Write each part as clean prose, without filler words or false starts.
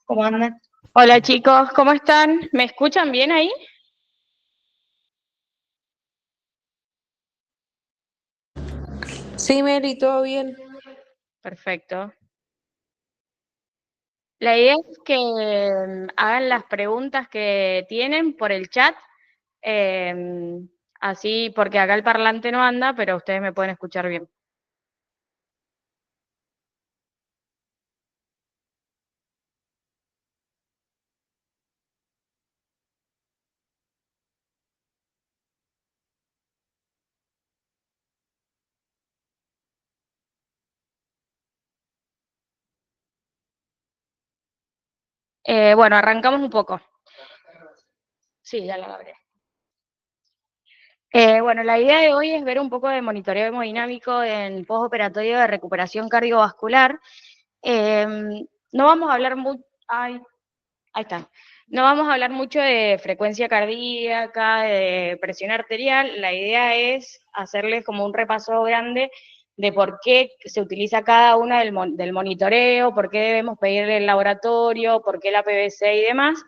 ¿Cómo andan? Hola chicos, ¿cómo están? ¿Me escuchan bien ahí? Sí, Mary, todo bien. Perfecto. La idea es que hagan las preguntas que tienen por el chat, así, porque acá el parlante no anda, pero ustedes me pueden escuchar bien. Bueno, arrancamos un poco. Sí, ya la abrí. Bueno, la idea de hoy es ver un poco de monitoreo hemodinámico en postoperatorio de recuperación cardiovascular. No vamos a hablar mucho. Ahí está. No vamos a hablar mucho de frecuencia cardíaca, de presión arterial. La idea es hacerles como un repaso grande de por qué se utiliza cada una del monitoreo, por qué debemos pedirle el laboratorio, por qué la PVC y demás.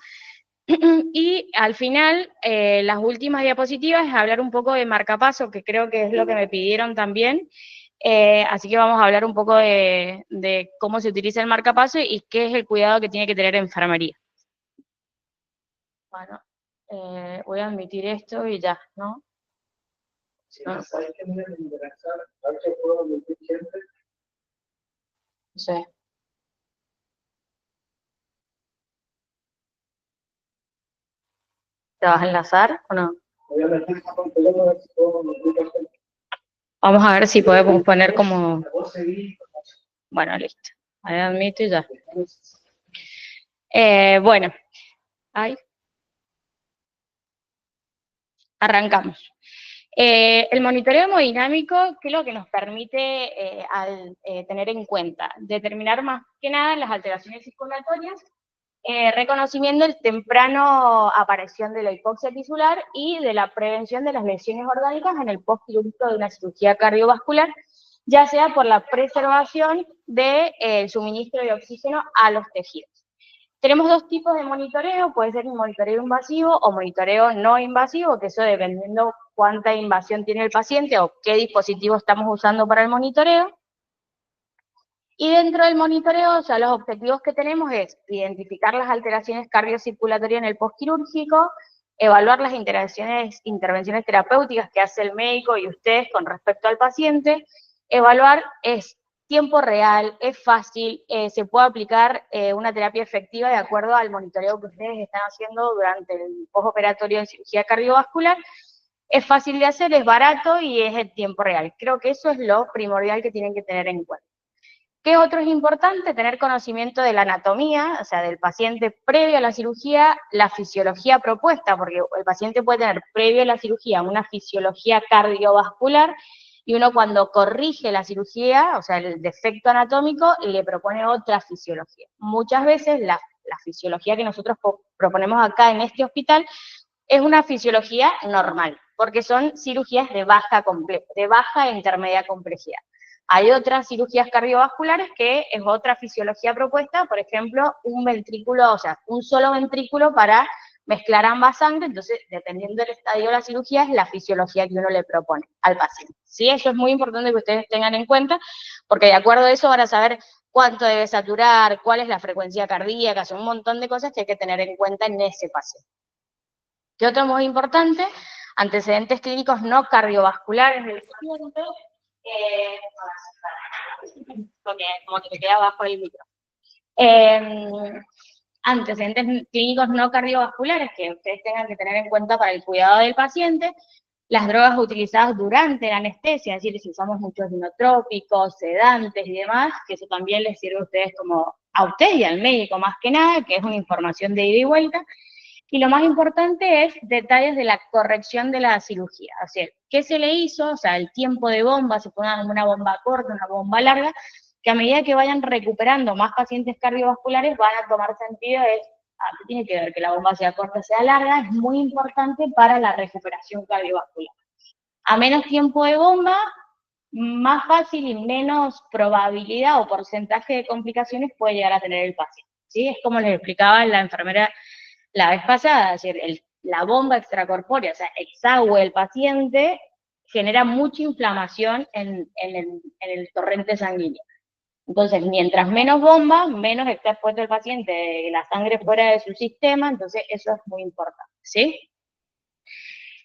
Y al final, las últimas diapositivas es hablar un poco de marcapaso, que creo que es lo que me pidieron también. Así que vamos a hablar un poco de cómo se utiliza el marcapaso y qué es el cuidado que tiene que tener enfermería. Bueno, voy a admitir esto y ya, ¿no? No, no sé. ¿Te vas a enlazar o no? Vamos a ver si podemos poner como... Bueno, listo. Ahí admito y ya. Bueno, ahí arrancamos. El monitoreo hemodinámico, ¿qué es lo que nos permite tener en cuenta? Determinar más que nada las alteraciones circulatorias, reconocimiento el temprano aparición de la hipoxia tisular y de la prevención de las lesiones orgánicas en el postquirúrgico de una cirugía cardiovascular, ya sea por la preservación del suministro de oxígeno a los tejidos. Tenemos dos tipos de monitoreo, puede ser un monitoreo invasivo o monitoreo no invasivo, que eso dependiendo cuánta invasión tiene el paciente o qué dispositivo estamos usando para el monitoreo. Y dentro del monitoreo, o sea, los objetivos que tenemos es identificar las alteraciones cardiocirculatorias en el postquirúrgico, evaluar las intervenciones terapéuticas que hace el médico y ustedes con respecto al paciente, evaluar es tiempo real, es fácil, se puede aplicar una terapia efectiva de acuerdo al monitoreo que ustedes están haciendo durante el postoperatorio en cirugía cardiovascular, es fácil de hacer, es barato y es en tiempo real. Creo que eso es lo primordial que tienen que tener en cuenta. ¿Qué otro es importante? Tener conocimiento de la anatomía, o sea, del paciente previo a la cirugía, la fisiología propuesta, porque el paciente puede tener previo a la cirugía una fisiología cardiovascular y uno cuando corrige la cirugía, o sea, el defecto anatómico, le propone otra fisiología. Muchas veces la fisiología que nosotros proponemos acá en este hospital es una fisiología normal, porque son cirugías de baja e intermedia complejidad. Hay otras cirugías cardiovasculares que es otra fisiología propuesta, por ejemplo, un ventrículo, o sea, un solo ventrículo para mezclar ambas sangres, entonces, dependiendo del estadio de la cirugía, es la fisiología que uno le propone al paciente. Sí, eso es muy importante que ustedes tengan en cuenta, porque de acuerdo a eso van a saber cuánto debe saturar, cuál es la frecuencia cardíaca, son un montón de cosas que hay que tener en cuenta en ese paciente. ¿Qué otro muy importante? Antecedentes clínicos no cardiovasculares del paciente, eh, porque como que me queda abajo el micro. Eh, Antecedentes clínicos no cardiovasculares que ustedes tengan que tener en cuenta para el cuidado del paciente, las drogas utilizadas durante la anestesia, es decir, si usamos muchos dinotrópicos, sedantes y demás, que eso también les sirve a ustedes como a ustedes y al médico más que nada, que es una información de ida y vuelta. Y lo más importante es detalles de la corrección de la cirugía, o sea, qué se le hizo, o sea, el tiempo de bomba, si fue una bomba corta, una bomba larga, que a medida que vayan recuperando más pacientes cardiovasculares van a tomar sentido, ¿qué tiene que ver que la bomba sea corta, sea larga? Es muy importante para la recuperación cardiovascular. A menos tiempo de bomba, más fácil y menos probabilidad o porcentaje de complicaciones puede llegar a tener el paciente. ¿sí? Es como les explicaba la enfermera la vez pasada, es decir, la bomba extracorpórea, o sea, exagüe el paciente, genera mucha inflamación en el torrente sanguíneo. Entonces, mientras menos bomba, menos está expuesto el paciente, la sangre fuera de su sistema, entonces eso es muy importante, ¿sí?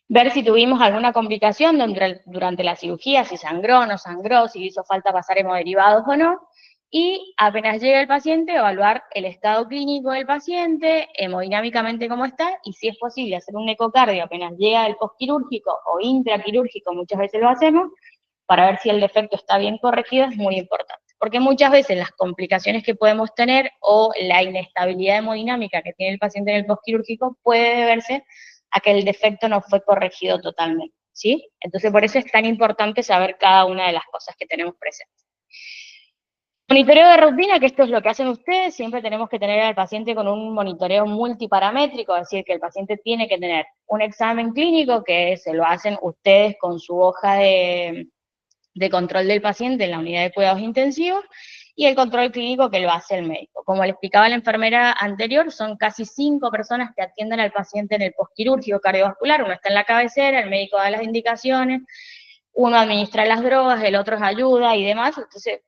Ver si tuvimos alguna complicación durante la cirugía, si sangró o no sangró, si hizo falta pasar hemoderivados o no, y apenas llega el paciente, evaluar el estado clínico del paciente, hemodinámicamente cómo está, y si es posible hacer un ecocardio apenas llega el postquirúrgico o intraquirúrgico, muchas veces lo hacemos, para ver si el defecto está bien corregido, es muy importante. Porque muchas veces las complicaciones que podemos tener o la inestabilidad hemodinámica que tiene el paciente en el postquirúrgico puede deberse a que el defecto no fue corregido totalmente, ¿sí? Entonces, por eso es tan importante saber cada una de las cosas que tenemos presentes. Monitoreo de rutina, que esto es lo que hacen ustedes, siempre tenemos que tener al paciente con un monitoreo multiparamétrico, es decir, que el paciente tiene que tener un examen clínico, que se lo hacen ustedes con su hoja de control del paciente en la unidad de cuidados intensivos, y el control clínico que lo hace el médico. Como le explicaba la enfermera anterior, son casi 5 personas que atienden al paciente en el postquirúrgico cardiovascular, uno está en la cabecera, el médico da las indicaciones, uno administra las drogas, el otro es ayuda y demás, entonces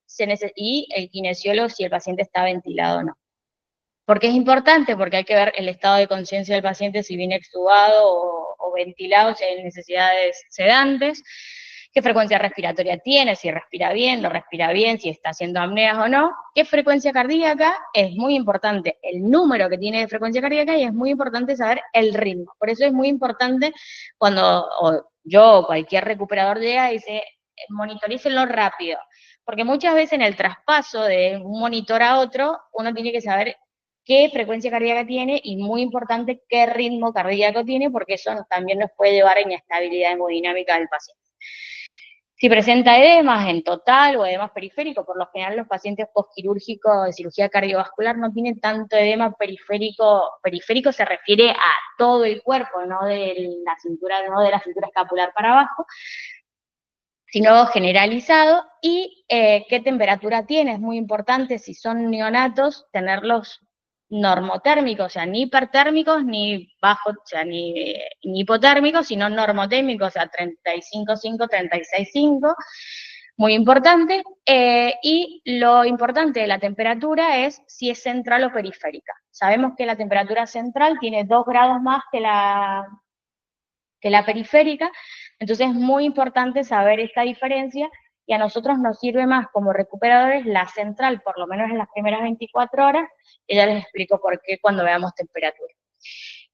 y el kinesiólogo si el paciente está ventilado o no. ¿Por qué es importante? Porque hay que ver el estado de conciencia del paciente, si viene extubado o ventilado, si hay necesidades sedantes, qué frecuencia respiratoria tiene, si respira bien, no respira bien, si está haciendo apneas o no, qué frecuencia cardíaca, es muy importante el número que tiene de frecuencia cardíaca y es muy importante saber el ritmo. Por eso es muy importante cuando yo o cualquier recuperador llega y dice, monitorícenlo rápido, porque muchas veces en el traspaso de un monitor a otro, uno tiene que saber qué frecuencia cardíaca tiene y muy importante qué ritmo cardíaco tiene, porque eso también nos puede llevar a inestabilidad hemodinámica del paciente. Si presenta edemas en total o edemas periférico, por lo general los pacientes postquirúrgicos de cirugía cardiovascular no tienen tanto edema periférico. Periférico se refiere a todo el cuerpo, no de la cintura escapular para abajo, sino generalizado. Y qué temperatura tiene, es muy importante, si son neonatos, tenerlos normotérmicos, o sea, ni hipertérmicos, ni bajo, o sea, ni hipotérmicos, sino normotérmicos, o sea, 35,5, 36,5, muy importante. Y lo importante de la temperatura es si es central o periférica. Sabemos que la temperatura central tiene 2 grados más que la periférica, entonces es muy importante saber esta diferencia, y a nosotros nos sirve más como recuperadores la central, por lo menos en las primeras 24 horas, y ya les explico por qué cuando veamos temperatura.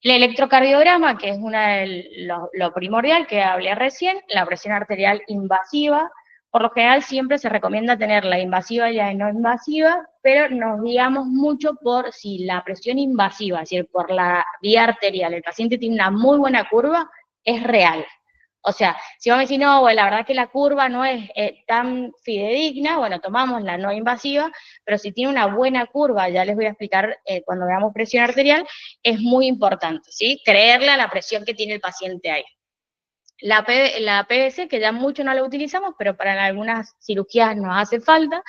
El electrocardiograma, que es lo primordial que hablé recién, la presión arterial invasiva. Por lo general siempre se recomienda tener la invasiva y la no invasiva, pero nos guiamos mucho por si la presión invasiva, es decir, por la vía arterial, el paciente tiene una muy buena curva, es real. O sea, si vamos a decir, no, bueno, la verdad que la curva no es tan fidedigna, bueno, tomamos la no invasiva, pero si tiene una buena curva, ya les voy a explicar cuando veamos presión arterial, es muy importante, ¿sí? Creerle a la presión que tiene el paciente ahí. La PVC, que ya mucho no la utilizamos, pero para algunas cirugías nos hace falta,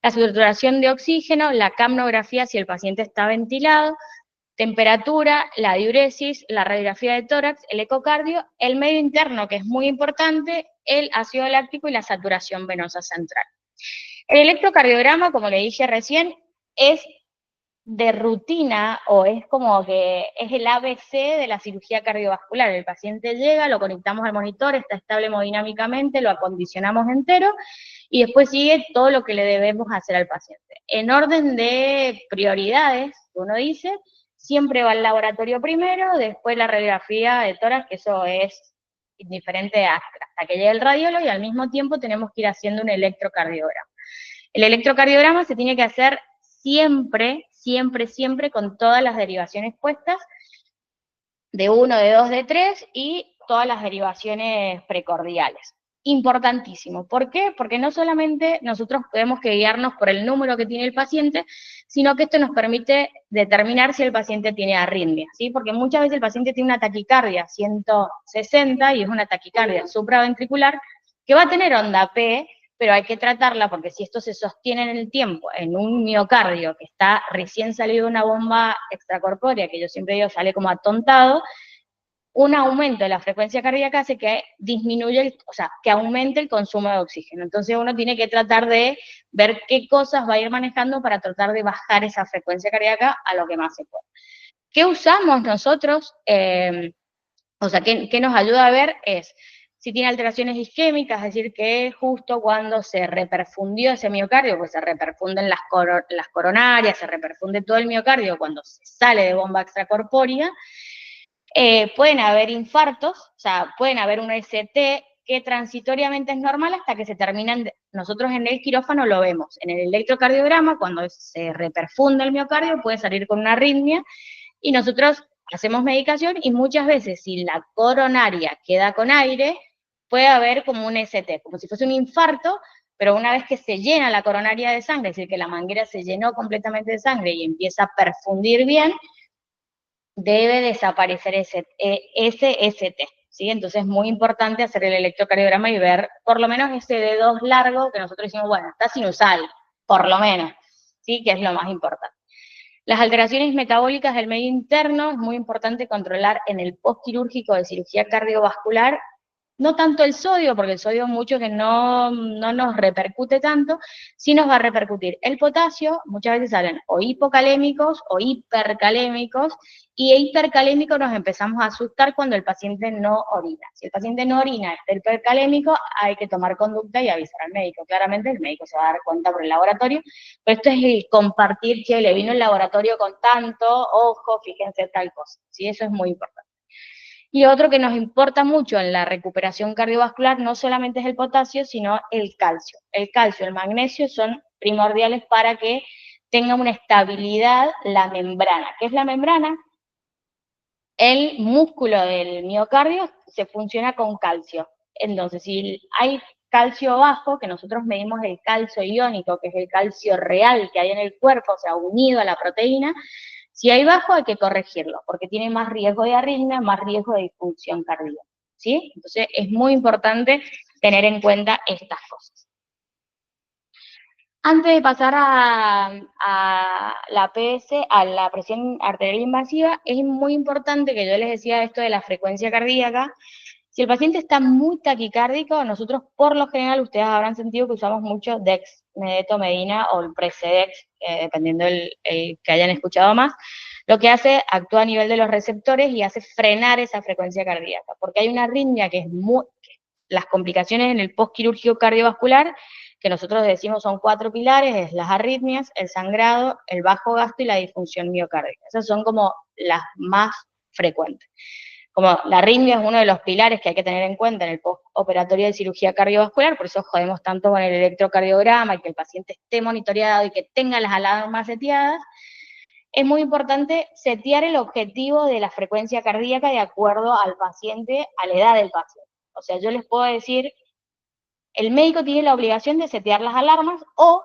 la saturación de oxígeno, la capnografía si el paciente está ventilado, temperatura, la diuresis, la radiografía de tórax, el ecocardio, el medio interno, que es muy importante, el ácido láctico y la saturación venosa central. El electrocardiograma, como le dije recién, es de rutina, o es como que es el ABC de la cirugía cardiovascular. El paciente llega, lo conectamos al monitor, está estable hemodinámicamente, lo acondicionamos entero, y después sigue todo lo que le debemos hacer al paciente. En orden de prioridades, uno dice, siempre va al laboratorio primero, después la radiografía de tórax, que eso es indiferente hasta que llegue el radiólogo, y al mismo tiempo tenemos que ir haciendo un electrocardiograma. El electrocardiograma se tiene que hacer siempre, siempre, siempre con todas las derivaciones puestas, de 1, de 2, de 3, y todas las derivaciones precordiales. Importantísimo. ¿Por qué? Porque no solamente nosotros tenemos que guiarnos por el número que tiene el paciente, sino que esto nos permite determinar si el paciente tiene arritmia, ¿sí? Porque muchas veces el paciente tiene una taquicardia 160 y es una taquicardia supraventricular que va a tener onda P, pero hay que tratarla porque si esto se sostiene en el tiempo, en un miocardio que está recién salido de una bomba extracorpórea, que yo siempre digo sale como atontado, un aumento de la frecuencia cardíaca hace que disminuya, o sea, que aumente el consumo de oxígeno. Entonces uno tiene que tratar de ver qué cosas va a ir manejando para tratar de bajar esa frecuencia cardíaca a lo que más se pueda. ¿Qué usamos nosotros? O sea, ¿qué nos ayuda a ver? Es si tiene alteraciones isquémicas, es decir, que justo cuando se reperfundió ese miocardio, pues se reperfunden las coronarias, se reperfunde todo el miocardio cuando se sale de bomba extracorpórea, pueden haber infartos, o sea, pueden haber un ST que transitoriamente es normal hasta que se terminan, nosotros en el quirófano lo vemos, en el electrocardiograma, cuando se reperfunde el miocardio puede salir con una arritmia, y nosotros hacemos medicación y muchas veces si la coronaria queda con aire, puede haber como un ST, como si fuese un infarto, pero una vez que se llena la coronaria de sangre, es decir, que la manguera se llenó completamente de sangre y empieza a perfundir bien, debe desaparecer ese ST, ¿sí? Entonces es muy importante hacer el electrocardiograma y ver por lo menos ese D2 largo que nosotros decimos, bueno, está sinusal, por lo menos, ¿sí? Que es lo más importante. Las alteraciones metabólicas del medio interno es muy importante controlar en el postquirúrgico de cirugía cardiovascular, no tanto el sodio, porque el sodio mucho que no nos repercute tanto, sí nos va a repercutir el potasio, muchas veces salen o hipocalémicos o hipercalémicos, y hipercalémico nos empezamos a asustar cuando el paciente no orina. Si el paciente no orina, está hipercalémico, hay que tomar conducta y avisar al médico. Claramente el médico se va a dar cuenta por el laboratorio, pero esto es el compartir, che, le vino el laboratorio con tanto, ojo, fíjense tal cosa, ¿sí? Eso es muy importante. Y otro que nos importa mucho en la recuperación cardiovascular no solamente es el potasio, sino el calcio. El calcio y el magnesio son primordiales para que tenga una estabilidad la membrana. ¿Qué es la membrana? El músculo del miocardio se funciona con calcio. Entonces, si hay calcio bajo, que nosotros medimos el calcio iónico, que es el calcio real que hay en el cuerpo, o sea, unido a la proteína, si hay bajo hay que corregirlo, porque tiene más riesgo de arritmia, más riesgo de disfunción cardíaca, ¿sí? Entonces es muy importante tener en cuenta estas cosas. Antes de pasar a la PS, a la presión arterial invasiva, es muy importante que yo les decía esto de la frecuencia cardíaca. Si el paciente está muy taquicárdico, nosotros por lo general, ustedes habrán sentido que usamos mucho dexmedetomidina o el Precedex, dependiendo el que hayan escuchado más, lo que hace, actúa a nivel de los receptores y hace frenar esa frecuencia cardíaca, porque hay una arritmia que es las complicaciones en el postquirúrgico cardiovascular, que nosotros decimos son 4 pilares, es las arritmias, el sangrado, el bajo gasto y la disfunción miocárdica. Esas son como las más frecuentes. Como la arritmia es uno de los pilares que hay que tener en cuenta en el postoperatorio de cirugía cardiovascular, por eso jodemos tanto con el electrocardiograma y que el paciente esté monitoreado y que tenga las alarmas seteadas. Es muy importante setear el objetivo de la frecuencia cardíaca de acuerdo al paciente, a la edad del paciente. O sea, yo les puedo decir, el médico tiene la obligación de setear las alarmas o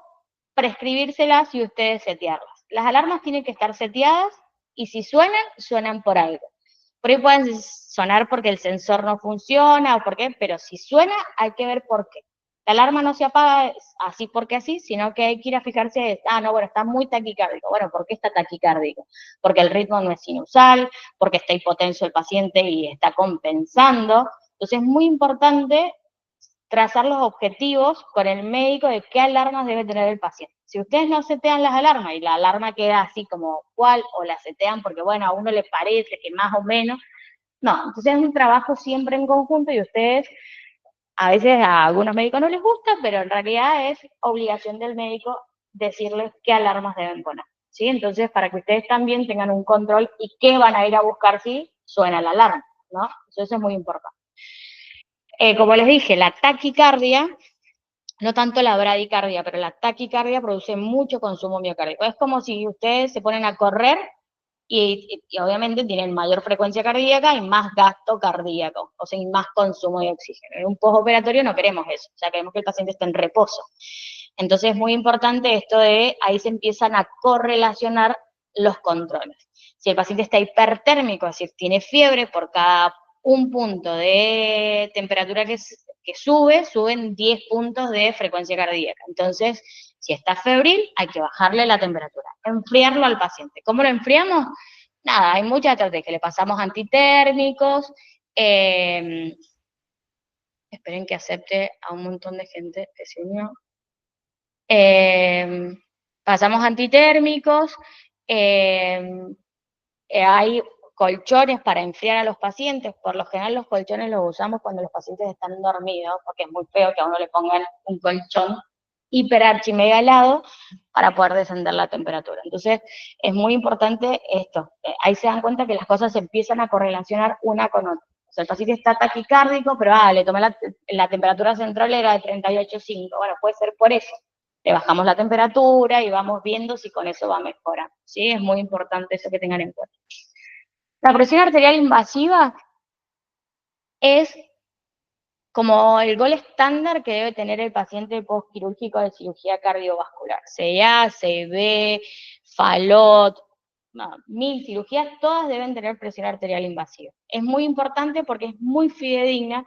prescribírselas y ustedes setearlas. Las alarmas tienen que estar seteadas y si suenan, suenan por algo. Por ahí pueden sonar porque el sensor no funciona o por qué, pero si suena hay que ver por qué. La alarma no se apaga así porque así, sino que hay que ir a fijarse, no, bueno, está muy taquicárdico. Bueno, ¿por qué está taquicárdico? Porque el ritmo no es sinusal, porque está hipotenso el paciente y está compensando. Entonces es muy importante trazar los objetivos con el médico de qué alarmas debe tener el paciente. Si ustedes no setean las alarmas y la alarma queda así como cual, o la setean porque, bueno, a uno le parece que más o menos, no, entonces es un trabajo siempre en conjunto y ustedes, a veces a algunos médicos no les gusta, pero en realidad es obligación del médico decirles qué alarmas deben poner, ¿sí? Entonces, para que ustedes también tengan un control y qué van a ir a buscar si suena la alarma, ¿no? Eso es muy importante. Como les dije, la taquicardia, no tanto la bradicardia, pero la taquicardia produce mucho consumo miocárdico. Es como si ustedes se ponen a correr y obviamente tienen mayor frecuencia cardíaca y más gasto cardíaco, o sea, y más consumo de oxígeno. En un postoperatorio no queremos eso, o sea, queremos que el paciente esté en reposo. Entonces es muy importante esto de, ahí se empiezan a correlacionar los controles. Si el paciente está hipertérmico, es decir, tiene fiebre por cada un punto de temperatura que que suben 10 puntos de frecuencia cardíaca. Entonces, si está febril, hay que bajarle la temperatura, enfriarlo al paciente. ¿Cómo lo enfriamos? Nada, hay muchas estrategias. Le pasamos antitérmicos, esperen que acepte a un montón de gente que se unió. Pasamos antitérmicos, hay colchones para enfriar a los pacientes. Por lo general los colchones los usamos cuando los pacientes están dormidos, porque es muy feo que a uno le pongan un colchón hiperarchimegalado para poder descender la temperatura. Entonces, es muy importante esto. Ahí se dan cuenta que las cosas se empiezan a correlacionar una con otra. O sea, el paciente está taquicárdico, pero le tomé la temperatura central era de 38,5. Bueno, puede ser por eso. Le bajamos la temperatura y vamos viendo si con eso va a mejorar. ¿Sí? Es muy importante eso que tengan en cuenta. La presión arterial invasiva es como el gol estándar que debe tener el paciente postquirúrgico de cirugía cardiovascular. CA, CB, Fallot, 1000 cirugías, todas deben tener presión arterial invasiva. Es muy importante porque es muy fidedigna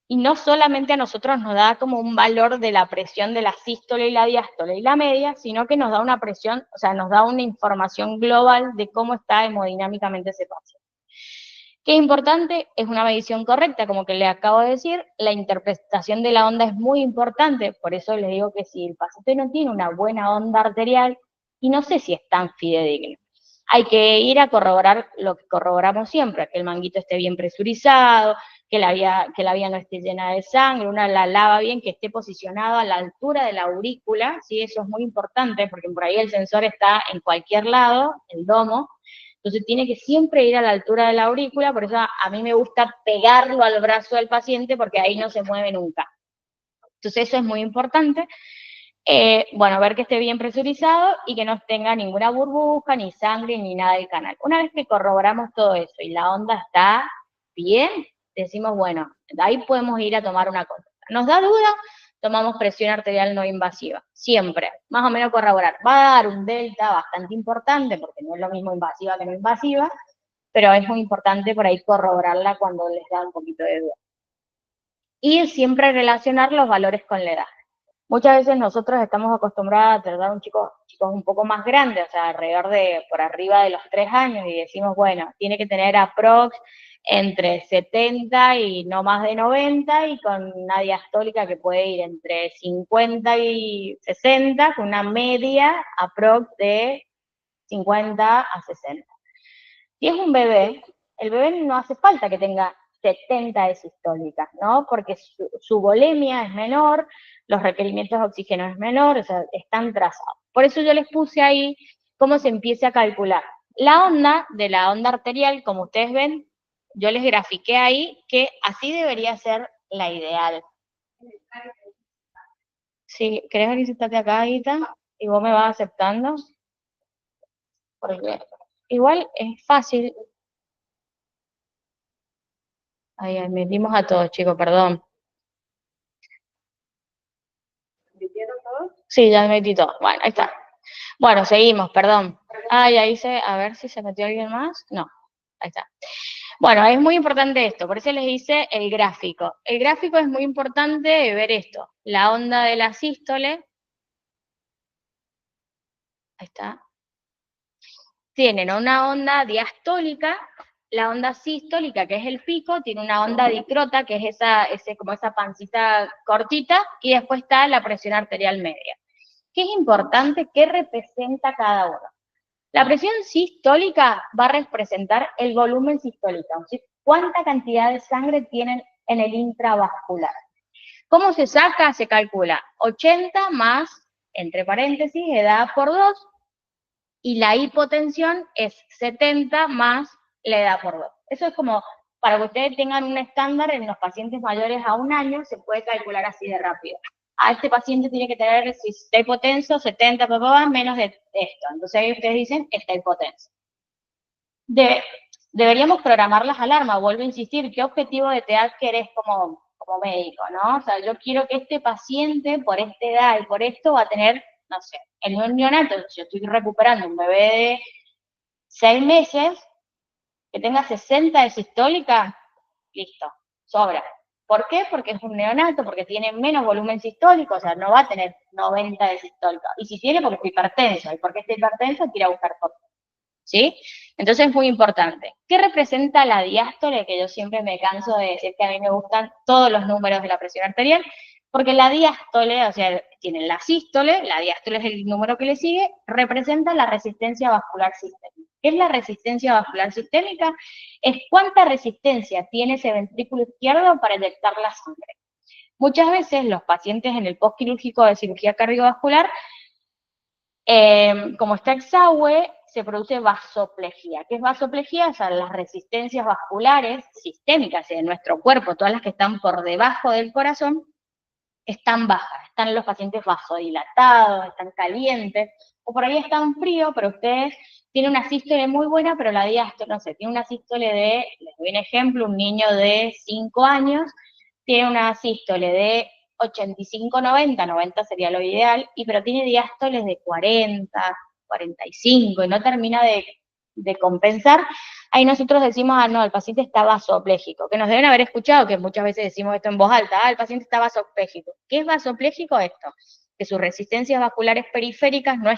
y no solamente a nosotros nos da como un valor de la presión de la sístole y la diástole y la media, sino que nos da una presión, o sea, nos da una información global de cómo está hemodinámicamente ese paciente. ¿Qué es importante? Es una medición correcta, como que le acabo de decir, la interpretación de la onda es muy importante, por eso les digo que si el paciente no tiene una buena onda arterial, y no sé si es tan fidedigno, hay que ir a corroborar lo que corroboramos siempre, que el manguito esté bien presurizado, que la vía no esté llena de sangre, una la lava bien, que esté posicionado a la altura de la aurícula, ¿sí? Eso es muy importante, porque por ahí el sensor está en cualquier lado, el domo, entonces tiene que siempre ir a la altura de la aurícula, por eso a mí me gusta pegarlo al brazo del paciente, porque ahí no se mueve nunca. Entonces eso es muy importante. Bueno, ver que esté bien presurizado y que no tenga ninguna burbuja, ni sangre, ni nada del canal. Una vez que corroboramos todo eso y la onda está bien, decimos, bueno, de ahí podemos ir a tomar una consulta. ¿Nos da duda? Tomamos presión arterial no invasiva, siempre, más o menos corroborar. Va a dar un delta bastante importante, porque no es lo mismo invasiva que no invasiva, pero es muy importante por ahí corroborarla cuando les da un poquito de duda. Y siempre relacionar los valores con la edad. Muchas veces nosotros estamos acostumbrados a tratar a un chicos un poco más grandes, o sea, alrededor de, por arriba de los 3 años, y decimos, bueno, tiene que tener aprox entre 70 y no más de 90, y con una diastólica que puede ir entre 50 y 60, con una media aprox de 50 a 60. Si es un bebé, el bebé no hace falta que tenga 70 de sistólicas, ¿no? Porque su volemia es menor, los requerimientos de oxígeno es menor, o sea, están trazados. Por eso yo les puse ahí cómo se empieza a calcular. La onda de la onda arterial, como ustedes ven, yo les grafiqué ahí que así debería ser la ideal. Si querés visitarte acá, Aguita, y vos me vas aceptando, porque igual es fácil. Ahí metimos a todos, chicos, perdón. ¿Metieron todos? Sí, ya metí todos. Bueno, ahí está. Bueno, seguimos, perdón. Ahí a ver si se metió alguien más. No, ahí está. Bueno, es muy importante esto, por eso les hice el gráfico. El gráfico es muy importante ver esto. La onda de la sístole. Ahí está. Tienen una onda diastólica, la onda sistólica, que es el pico, tiene una onda dicrota, que es como esa pancita cortita, y después está la presión arterial media. ¿Qué es importante? ¿Qué representa cada uno? La presión sistólica va a representar el volumen sistólico, ¿sí? ¿Cuánta cantidad de sangre tienen en el intravascular? ¿Cómo se saca? Se calcula 80 más, entre paréntesis, edad por 2, y la hipotensión es 70 más la edad por 2. Eso es como, para que ustedes tengan un estándar, en los pacientes mayores a 1 año se puede calcular así de rápido. A este paciente tiene que tener, si está hipotenso, 70 menos de esto. Entonces ahí ustedes dicen, está hipotenso. Deberíamos programar las alarmas, vuelvo a insistir, ¿qué objetivo de TEAD querés como médico, no? O sea, yo quiero que este paciente, por esta edad y por esto, va a tener, no sé, en un neonato, yo estoy recuperando un bebé de 6 meses, que tenga 60 de sistólica, listo, sobra. ¿Por qué? Porque es un neonato, porque tiene menos volumen sistólico, o sea, no va a tener 90 de sistólico. Y si tiene, porque es hipertenso. ¿Y porque está hipertenso? Quiere buscar fórmula. ¿Sí? Entonces es muy importante. ¿Qué representa la diástole? Que yo siempre me canso de decir que a mí me gustan todos los números de la presión arterial, porque la diástole, o sea, tienen la sístole, la diástole es el número que le sigue, representa la resistencia vascular sistémica. ¿Qué es la resistencia vascular sistémica? Es cuánta resistencia tiene ese ventrículo izquierdo para eyectar la sangre. Muchas veces los pacientes en el postquirúrgico de cirugía cardiovascular, como está exagüe, se produce vasoplejía. ¿Qué es vasoplejía? O sea, las resistencias vasculares sistémicas de nuestro cuerpo, todas las que están por debajo del corazón, están bajas. Están los pacientes vasodilatados, están calientes, o por ahí están fríos, pero ustedes tienen una sístole muy buena, pero la diástole, no sé, tiene una sístole de, les doy un ejemplo, un niño de 5 años, tiene una sístole de 85, 90, 90 sería lo ideal, pero tiene diástoles de 40, 45, y no termina de compensar. Ahí nosotros decimos, no, el paciente está vasopléjico, que nos deben haber escuchado, que muchas veces decimos esto en voz alta, el paciente está vasopléjico. ¿Qué es vasopléjico esto? Que sus resistencias vasculares periféricas no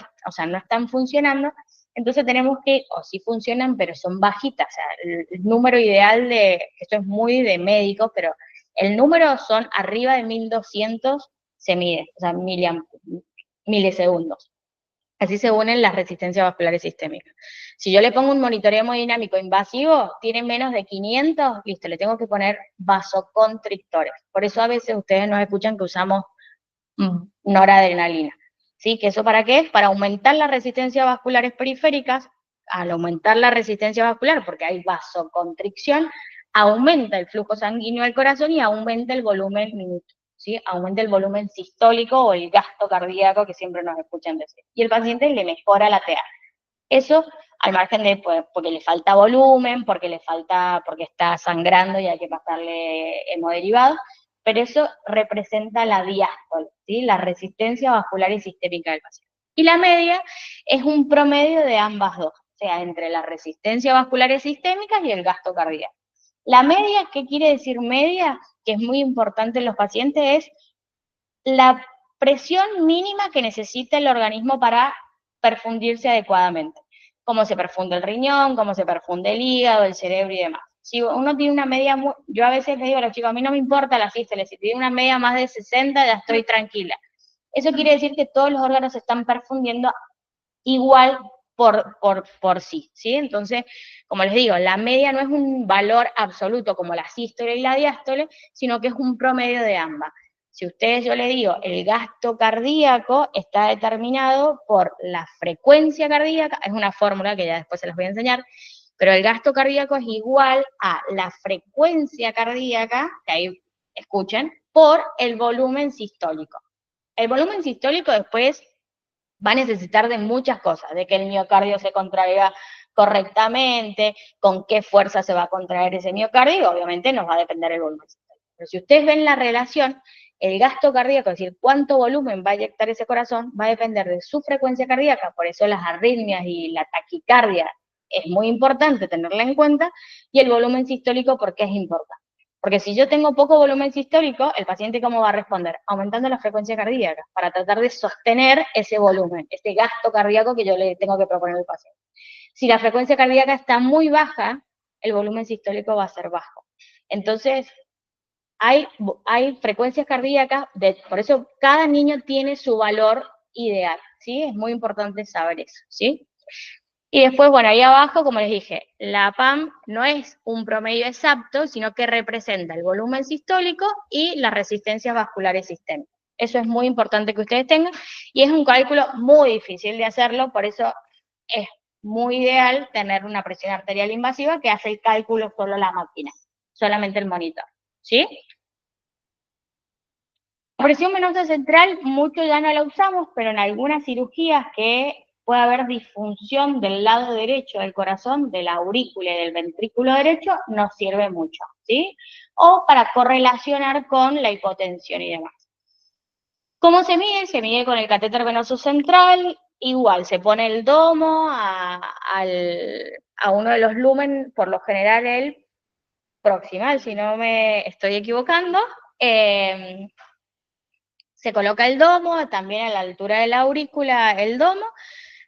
están funcionando, entonces tenemos que, o sí funcionan, pero son bajitas, o sea, el número ideal esto es muy de médicos, pero el número son arriba de 1200 se mide, o sea, milisegundos. Así se unen las resistencias vasculares sistémicas. Si yo le pongo un monitoreo hemodinámico invasivo, tiene menos de 500, listo, le tengo que poner vasoconstrictores. Por eso a veces ustedes nos escuchan que usamos noradrenalina. ¿Sí? ¿Que eso para qué es? Para aumentar las resistencias vasculares periféricas. Al aumentar la resistencia vascular, porque hay vasoconstricción, aumenta el flujo sanguíneo al corazón y aumenta el volumen minuto. ¿Sí? Aumenta el volumen sistólico o el gasto cardíaco que siempre nos escuchan decir. Y el paciente le mejora la TA. Eso al margen de, pues, porque le falta volumen, porque está sangrando y hay que pasarle hemoderivados, pero eso representa la diástole, ¿sí? La resistencia vascular y sistémica del paciente. Y la media es un promedio de ambas dos, o sea, entre la resistencia vascular y sistémica y el gasto cardíaco. La media, ¿qué quiere decir media? Que es muy importante en los pacientes, es la presión mínima que necesita el organismo para perfundirse adecuadamente. Cómo se perfunde el riñón, cómo se perfunde el hígado, el cerebro y demás. Si uno tiene una media, yo a veces le digo a los chicos, a mí no me importa la sístole, si tiene una media más de 60 ya estoy tranquila. Eso quiere decir que todos los órganos se están perfundiendo igual por sí, ¿sí? Entonces, como les digo, la media no es un valor absoluto como la sístole y la diástole, sino que es un promedio de ambas. Si ustedes, yo les digo, el gasto cardíaco está determinado por la frecuencia cardíaca, es una fórmula que ya después se las voy a enseñar, pero el gasto cardíaco es igual a la frecuencia cardíaca, que ahí escuchen, por el volumen sistólico. El volumen sistólico después va a necesitar de muchas cosas, de que el miocardio se contraiga correctamente, con qué fuerza se va a contraer ese miocardio, y obviamente nos va a depender el volumen sistólico. Pero si ustedes ven la relación, el gasto cardíaco, es decir, cuánto volumen va a inyectar ese corazón, va a depender de su frecuencia cardíaca, por eso las arritmias y la taquicardia es muy importante tenerla en cuenta, y el volumen sistólico, ¿por qué es importante? Porque si yo tengo poco volumen sistólico, el paciente ¿cómo va a responder? Aumentando la frecuencia cardíaca, para tratar de sostener ese volumen, este gasto cardíaco que yo le tengo que proponer al paciente. Si la frecuencia cardíaca está muy baja, el volumen sistólico va a ser bajo. Entonces, hay frecuencias cardíacas, por eso cada niño tiene su valor ideal, ¿sí? Es muy importante saber eso, ¿sí? Y después, bueno, ahí abajo, como les dije, la PAM no es un promedio exacto, sino que representa el volumen sistólico y las resistencias vasculares sistémicas. Eso es muy importante que ustedes tengan, y es un cálculo muy difícil de hacerlo, por eso es muy ideal tener una presión arterial invasiva que hace el cálculo solo la máquina, solamente el monitor, ¿sí? La presión venosa central, mucho ya no la usamos, pero en algunas cirugías que puede haber disfunción del lado derecho del corazón, de la aurícula y del ventrículo derecho, nos sirve mucho, ¿sí? O para correlacionar con la hipotensión y demás. ¿Cómo se mide? Se mide con el catéter venoso central, igual, se pone el domo a uno de los lumen, por lo general el proximal, si no me estoy equivocando. Se coloca el domo, también a la altura de la aurícula el domo,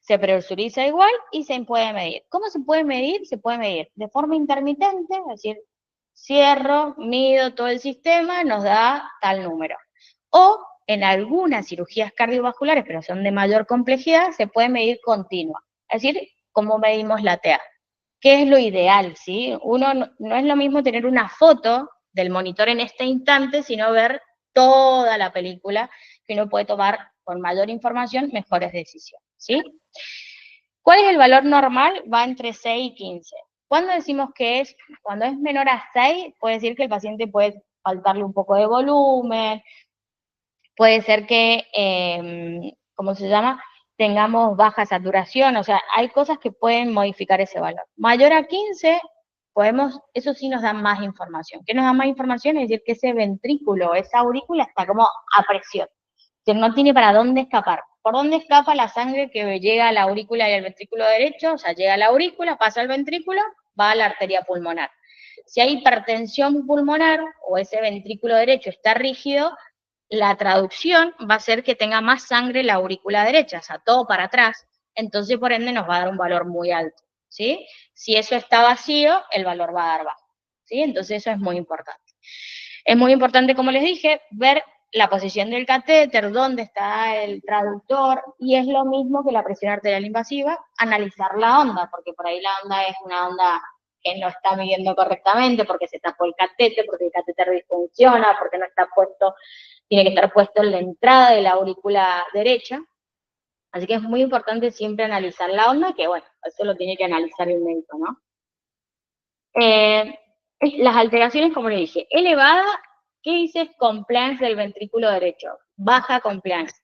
se presuriza igual y se puede medir. ¿Cómo se puede medir? Se puede medir de forma intermitente, es decir, cierro, mido todo el sistema, nos da tal número. O en algunas cirugías cardiovasculares, pero son de mayor complejidad, se puede medir continua. Es decir, cómo medimos la TA. ¿Qué es lo ideal? ¿Sí? Uno no es lo mismo tener una foto del monitor en este instante, sino ver toda la película, que uno puede tomar con mayor información mejores decisiones. ¿Sí? ¿Cuál es el valor normal? Va entre 6 y 15. ¿Cuándo decimos que es? Cuando es menor a 6, puede decir que el paciente puede faltarle un poco de volumen, puede ser que, ¿cómo se llama? Tengamos baja saturación, o sea, hay cosas que pueden modificar ese valor. Mayor a 15, eso sí nos da más información. ¿Qué nos da más información? Es decir, que ese ventrículo, esa aurícula está como a presión, que no tiene para dónde escapar. ¿Por dónde escapa la sangre que llega a la aurícula y al ventrículo derecho? O sea, llega a la aurícula, pasa al ventrículo, va a la arteria pulmonar. Si hay hipertensión pulmonar o ese ventrículo derecho está rígido, la traducción va a ser que tenga más sangre la aurícula derecha, o sea, todo para atrás, entonces por ende nos va a dar un valor muy alto, ¿sí? Si eso está vacío, el valor va a dar bajo, ¿sí? Entonces eso es muy importante. Es muy importante, como les dije, ver la posición del catéter, dónde está el traductor, y es lo mismo que la presión arterial invasiva, analizar la onda, porque por ahí la onda es una onda que no está midiendo correctamente, porque se tapó el catéter, porque el catéter disfunciona, porque no está puesto, tiene que estar puesto en la entrada de la aurícula derecha. Así que es muy importante siempre analizar la onda, que bueno, eso lo tiene que analizar el médico, ¿no? Las alteraciones, como le dije, elevada, ¿qué dices? Compliance del ventrículo derecho, baja compliance.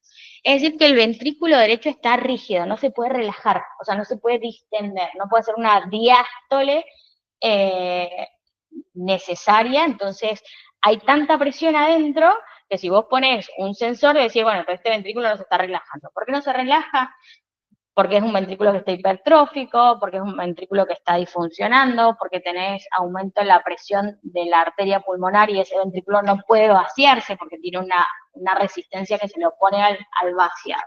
Es decir, que el ventrículo derecho está rígido, no se puede relajar, o sea, no se puede distender, no puede ser una diástole necesaria, entonces hay tanta presión adentro que si vos pones un sensor, decís, bueno, pero este ventrículo no se está relajando. ¿Por qué no se relaja? Porque es un ventrículo que está hipertrófico, porque es un ventrículo que está disfuncionando, porque tenés aumento en la presión de la arteria pulmonar y ese ventrículo no puede vaciarse porque tiene una resistencia que se le opone al vaciar.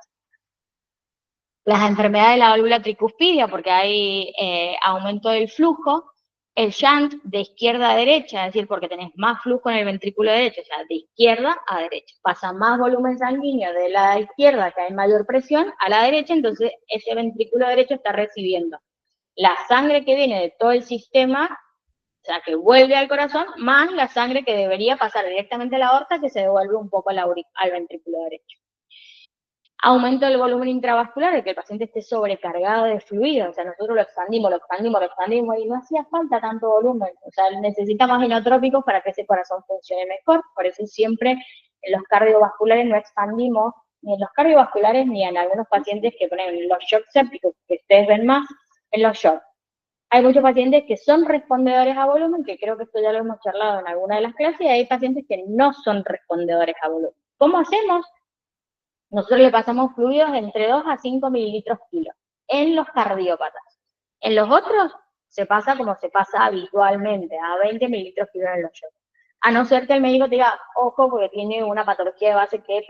Las enfermedades de la válvula tricuspidia, porque hay aumento del flujo, el shunt de izquierda a derecha, es decir, porque tenés más flujo en el ventrículo derecho, o sea, de izquierda a derecha. Pasa más volumen sanguíneo de la izquierda, que hay mayor presión, a la derecha, entonces ese ventrículo derecho está recibiendo la sangre que viene de todo el sistema, o sea, que vuelve al corazón, más la sangre que debería pasar directamente a la aorta, que se devuelve un poco al ventrículo derecho. Aumento del volumen intravascular, de que el paciente esté sobrecargado de fluido, o sea, nosotros lo expandimos, y no hacía falta tanto volumen, o sea, necesita más inotrópicos para que ese corazón funcione mejor, por eso siempre en los cardiovasculares no expandimos, ni en los cardiovasculares ni en algunos pacientes que ponen los shocks sépticos, que ustedes ven más en los shocks. Hay muchos pacientes que son respondedores a volumen, que creo que esto ya lo hemos charlado en alguna de las clases, y hay pacientes que no son respondedores a volumen. ¿Cómo hacemos? Nosotros le pasamos fluidos entre 2 a 5 mililitros kilo en los cardiópatas. En los otros se pasa como se pasa habitualmente, a 20 mililitros kilo en los shots. A no ser que el médico te diga, ojo, porque tiene una patología de base que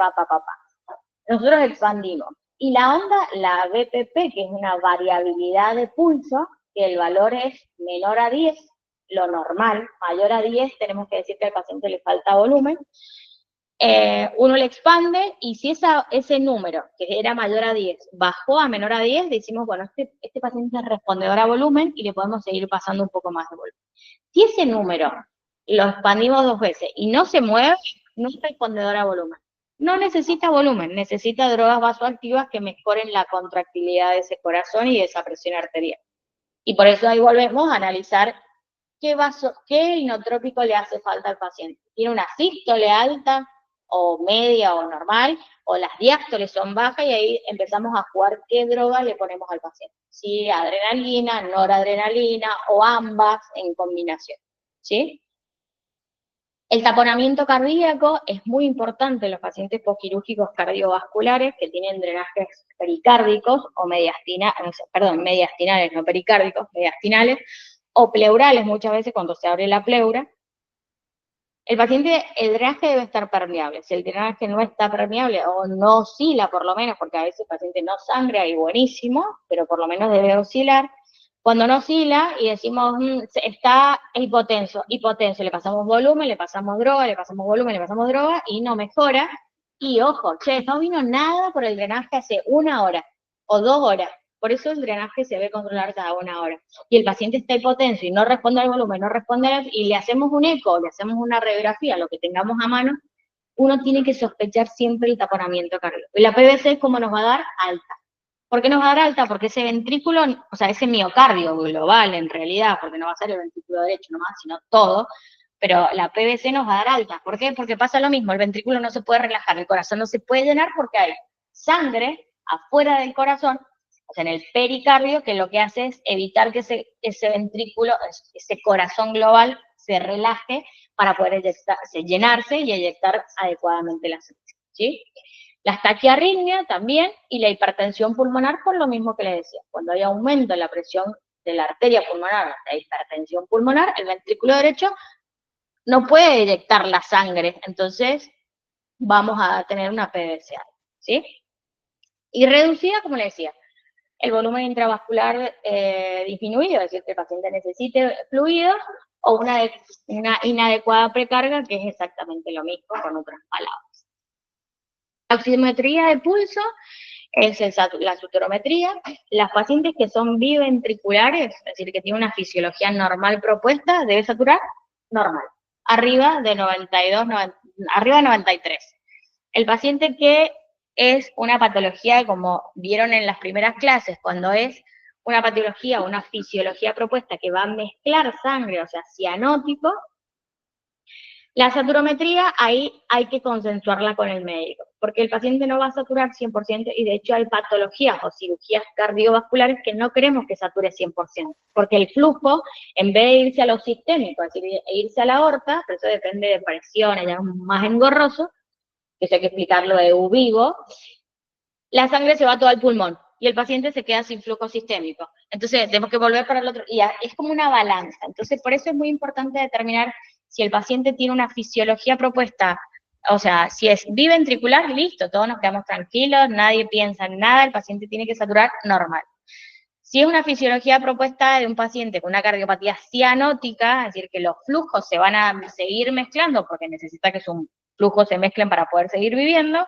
Nosotros expandimos. Y la onda, la BPP, que es una variabilidad de pulso, que el valor es menor a 10, lo normal, mayor a 10, tenemos que decir que al paciente le falta volumen, uno le expande y si ese número, que era mayor a 10, bajó a menor a 10, decimos, bueno, este paciente es respondedor a volumen y le podemos seguir pasando un poco más de volumen. Si ese número lo expandimos 2 veces y no se mueve, no es respondedor a volumen. No necesita volumen, necesita drogas vasoactivas que mejoren la contractilidad de ese corazón y de esa presión arterial. Y por eso ahí volvemos a analizar qué inotrópico le hace falta al paciente. ¿Tiene una sístole alta o media o normal? O las diástoles son bajas y ahí empezamos a jugar qué drogas le ponemos al paciente. Si adrenalina, noradrenalina o ambas en combinación. ¿Sí? El taponamiento cardíaco es muy importante en los pacientes postquirúrgicos cardiovasculares que tienen drenajes pericárdicos o mediastinales, no pericárdicos, mediastinales, o pleurales muchas veces cuando se abre la pleura. El paciente, el drenaje debe estar permeable. Si el drenaje no está permeable o no oscila por lo menos, porque a veces el paciente no sangra y buenísimo, pero por lo menos debe oscilar. Cuando no oscila y decimos, está hipotenso, le pasamos volumen, le pasamos droga, le pasamos volumen, le pasamos droga y no mejora. Y ojo, che, no vino nada por el drenaje hace 1 hora o 2 horas. Por eso el drenaje se debe controlar cada 1 hora. Y el paciente está hipotenso y no responde al volumen, no responde y le hacemos un eco, le hacemos una radiografía, lo que tengamos a mano, uno tiene que sospechar siempre el taponamiento cardíaco. Y la PVC, ¿cómo nos va a dar? Alta. ¿Por qué nos va a dar alta? Porque ese ventrículo, o sea, ese miocardio global en realidad, porque no va a ser el ventrículo derecho nomás, sino todo, pero la PVC nos va a dar alta. ¿Por qué? Porque pasa lo mismo, el ventrículo no se puede relajar, el corazón no se puede llenar porque hay sangre afuera del corazón, o sea, en el pericardio, que lo que hace es evitar que ese ventrículo, ese corazón global, se relaje para poder llenarse y eyectar adecuadamente la sangre, ¿sí? La taquiarritmia también y la hipertensión pulmonar por lo mismo que le decía. Cuando hay aumento en la presión de la arteria pulmonar, la hipertensión pulmonar, el ventrículo derecho no puede eyectar la sangre, entonces vamos a tener una PVCA, ¿sí? Y reducida, como le decía, el volumen intravascular disminuido, es decir, que el paciente necesite fluidos, o una inadecuada precarga, que es exactamente lo mismo, con otras palabras. La oximetría de pulso es la suturometría. Las pacientes que son biventriculares, es decir, que tienen una fisiología normal propuesta, debe saturar normal, arriba de 92, arriba de 93. El paciente que es una patología, como vieron en las primeras clases, cuando es una patología o una fisiología propuesta que va a mezclar sangre, o sea, cianótico, la saturometría ahí hay que consensuarla con el médico, porque el paciente no va a saturar 100% y de hecho hay patologías o cirugías cardiovasculares que no queremos que sature 100%, porque el flujo, en vez de irse a lo sistémico, es decir, irse a la aorta, pero eso depende de presiones, ya más engorroso, que eso hay que explicarlo de vivo, la sangre se va todo al pulmón y el paciente se queda sin flujo sistémico. Entonces tenemos que volver para el otro, y es como una balanza. Entonces por eso es muy importante determinar si el paciente tiene una fisiología propuesta, o sea, si es biventricular, listo, todos nos quedamos tranquilos, nadie piensa en nada, el paciente tiene que saturar normal. Si es una fisiología propuesta de un paciente con una cardiopatía cianótica, es decir, que los flujos se van a seguir mezclando porque necesita que sus flujos se mezclen para poder seguir viviendo,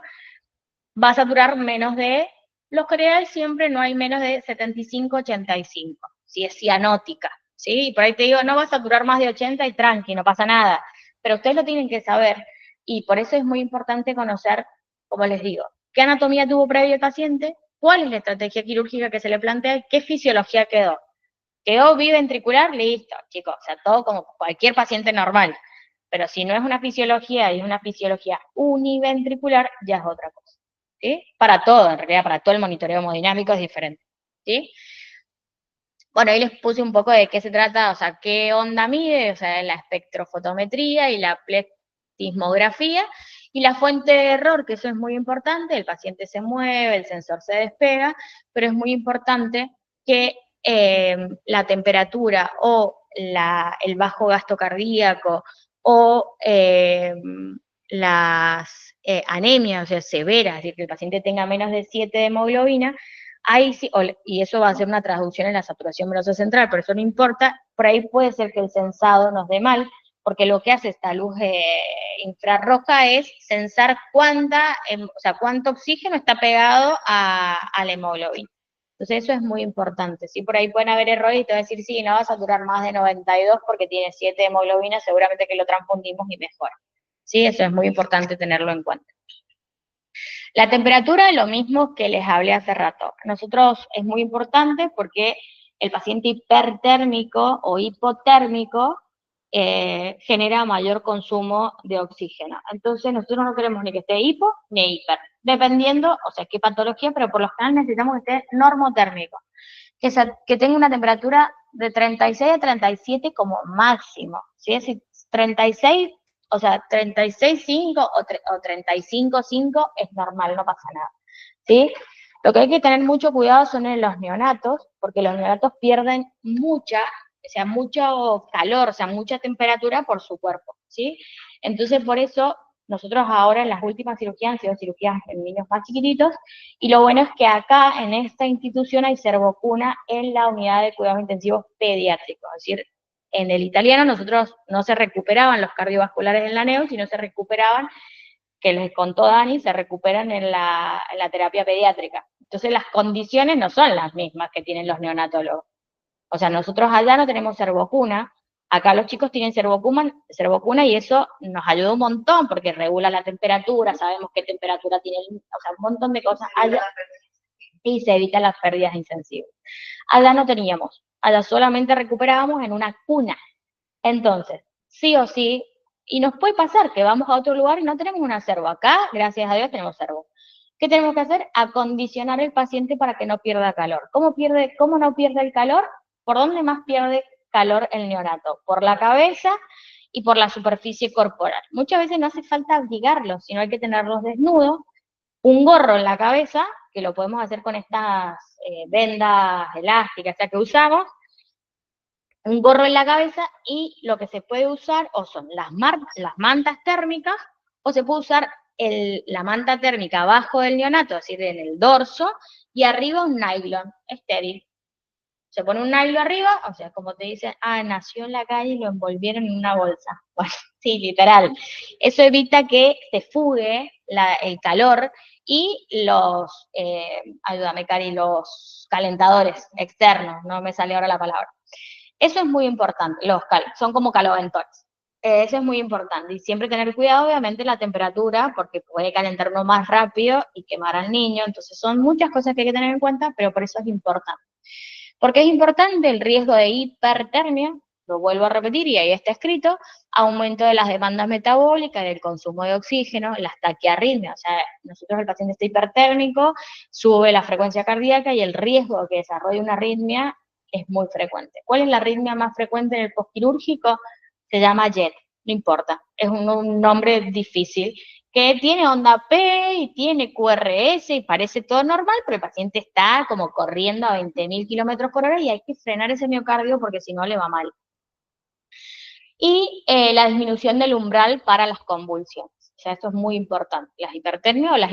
va a saturar menos de, los creal siempre no hay menos de 75-85, si es cianótica, ¿sí? Y por ahí te digo, no va a saturar más de 80 y tranqui, no pasa nada, pero ustedes lo tienen que saber, y por eso es muy importante conocer, como les digo, qué anatomía tuvo previo el paciente, cuál es la estrategia quirúrgica que se le plantea, qué fisiología quedó. ¿Quedó biventricular? Listo, chicos, o sea, todo como cualquier paciente normal. Pero si no es una fisiología y es una fisiología univentricular, ya es otra cosa. ¿Sí? Para todo, en realidad, para todo el monitoreo hemodinámico es diferente. ¿Sí? Bueno, ahí les puse un poco de qué se trata, o sea, qué onda mide, o sea, la espectrofotometría y la plethysmografía, y la fuente de error, que eso es muy importante, el paciente se mueve, el sensor se despega, pero es muy importante que la temperatura o el bajo gasto cardíaco o las anemias, o sea, severas, es decir, que el paciente tenga menos de 7 de hemoglobina, ahí sí, y eso va a ser una traducción en la saturación venosa central, pero eso no importa, por ahí puede ser que el sensado nos dé mal, porque lo que hace esta luz infrarroja es censar o sea, cuánto oxígeno está pegado a la hemoglobina. Entonces eso es muy importante, ¿sí? Por ahí pueden haber errores y te va a decir, sí, no va a saturar más de 92 porque tiene 7 de hemoglobina, seguramente que lo transfundimos y mejora. Sí, eso es muy importante tenerlo en cuenta. La temperatura es lo mismo que les hablé hace rato. Nosotros es muy importante porque el paciente hipertérmico o hipotérmico genera mayor consumo de oxígeno. Entonces nosotros no queremos ni que esté hipo ni hiper, dependiendo, o sea, qué patología, pero por lo general necesitamos que esté normotérmico, que tenga una temperatura de 36 a 37 como máximo, ¿sí? Es decir, 36, o sea, 36,5 o 35,5 es normal, no pasa nada, ¿sí? Lo que hay que tener mucho cuidado son en los neonatos, porque los neonatos pierden mucha sea, mucho calor, o sea, mucha temperatura por su cuerpo, ¿sí? Entonces, por eso, nosotros ahora en las últimas cirugías han sido cirugías en niños más chiquititos, y lo bueno es que acá, en esta institución, hay servocuna en la unidad de cuidados intensivos pediátricos, es decir, en el italiano nosotros no se recuperaban los cardiovasculares en la neo, sino se recuperaban, que les contó Dani, se recuperan en la terapia pediátrica. Entonces las condiciones no son las mismas que tienen los neonatólogos. O sea, nosotros allá no tenemos servocuna, acá los chicos tienen servocuna y eso nos ayuda un montón porque regula la temperatura, sabemos qué temperatura tiene, o sea, un montón de cosas allá y se evitan las pérdidas insensibles. Allá no teníamos, allá solamente recuperábamos en una cuna. Entonces, sí o sí, y nos puede pasar que vamos a otro lugar y no tenemos una servo. Acá, gracias a Dios, tenemos servo. ¿Qué tenemos que hacer? Acondicionar el paciente para que no pierda calor. ¿Cómo no pierde el calor? ¿Por dónde más pierde calor el neonato? Por la cabeza y por la superficie corporal. Muchas veces no hace falta abrigarlos, sino hay que tenerlos desnudos, un gorro en la cabeza, que lo podemos hacer con estas vendas elásticas que usamos, un gorro en la cabeza, y lo que se puede usar o son las mantas térmicas, o se puede usar la manta térmica abajo del neonato, es decir, en el dorso, y arriba un nylon estéril. Se pone un nylon arriba, o sea, como te dicen, nació en la calle y lo envolvieron en una bolsa. Bueno, sí, literal. Eso evita que se fugue el calor y ayúdame, Cari, los calentadores externos, no me sale ahora la palabra. Eso es muy importante, son como caloventores. Eso es muy importante. Y siempre tener cuidado, obviamente, la temperatura, porque puede calentarlo más rápido y quemar al niño. Entonces, son muchas cosas que hay que tener en cuenta, pero por eso es importante. ¿Por qué es importante? El riesgo de hipertermia, lo vuelvo a repetir y ahí está escrito, aumento de las demandas metabólicas, del consumo de oxígeno, las taquiarritmias, o sea, nosotros el paciente está hipertérmico, sube la frecuencia cardíaca y el riesgo de que desarrolle una arritmia es muy frecuente. ¿Cuál es la arritmia más frecuente en el postquirúrgico? Se llama JET, no importa, es un nombre difícil, que tiene onda P y tiene QRS y parece todo normal, pero el paciente está como corriendo a 20.000 kilómetros por hora y hay que frenar ese miocardio porque si no le va mal. Y la disminución del umbral para las convulsiones. O sea, esto es muy importante, las hipertermias o las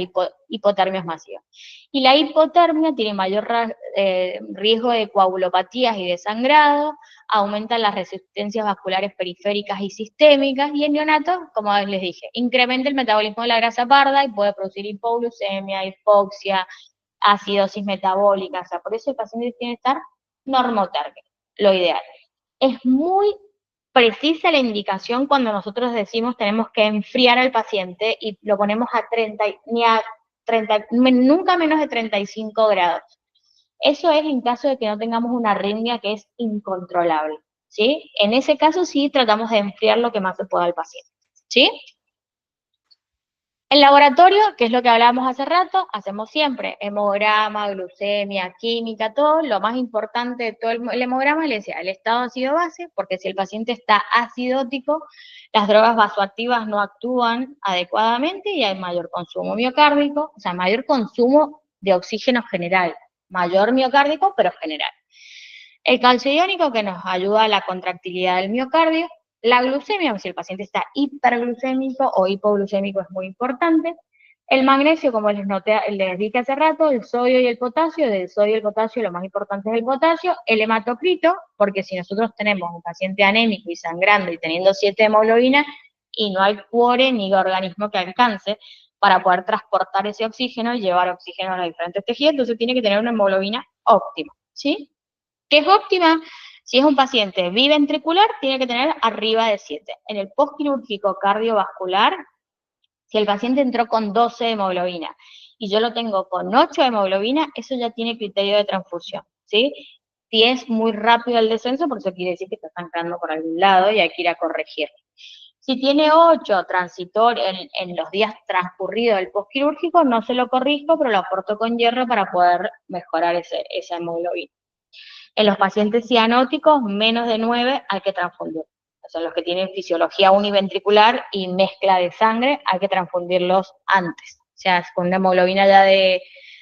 hipotermias masivas. Y la hipotermia tiene mayor riesgo de coagulopatías y de sangrado, aumentan las resistencias vasculares periféricas y sistémicas, y el neonato, como les dije, incrementa el metabolismo de la grasa parda y puede producir hipoglucemia, hipoxia, acidosis metabólica. O sea, por eso el paciente tiene que estar normotérmico, lo ideal. Es muy precisa la indicación cuando nosotros decimos tenemos que enfriar al paciente y lo ponemos a 30, nunca menos de 35 grados. Eso es en caso de que no tengamos una arritmia que es incontrolable, ¿sí? En ese caso sí tratamos de enfriar lo que más se pueda al paciente, ¿sí? El laboratorio, que es lo que hablábamos hace rato, hacemos siempre hemograma, glucemia, química, todo. Lo más importante de todo el hemograma le decía el estado ácido-base, porque si el paciente está acidótico, las drogas vasoactivas no actúan adecuadamente y hay mayor consumo miocárdico, o sea, mayor consumo de oxígeno general, mayor miocárdico, pero general. El calcio iónico, que nos ayuda a la contractilidad del miocardio. La glucemia, si el paciente está hiperglucémico o hipoglucémico, es muy importante. El magnesio, como les dije hace rato, el sodio y el potasio. Del sodio y el potasio, lo más importante es el potasio. El hematocrito, porque si nosotros tenemos un paciente anémico y sangrando y teniendo 7 hemoglobinas, y no hay cuore ni organismo que alcance para poder transportar ese oxígeno y llevar oxígeno a los diferentes tejidos, entonces tiene que tener una hemoglobina óptima, ¿sí? ¿Qué es óptima? Si es un paciente biventricular, tiene que tener arriba de 7. En el postquirúrgico cardiovascular, si el paciente entró con 12 de hemoglobina y yo lo tengo con 8 de hemoglobina, eso ya tiene criterio de transfusión, ¿sí? Si es muy rápido el descenso, por eso quiere decir que está sangrando por algún lado y hay que ir a corregir. Si tiene 8 transitorios en los días transcurridos del postquirúrgico, no se lo corrijo, pero lo aporto con hierro para poder mejorar esa hemoglobina. En los pacientes cianóticos, menos de 9 hay que transfundir. O sea, los que tienen fisiología univentricular y mezcla de sangre, hay que transfundirlos antes. O sea, con una hemoglobina ya de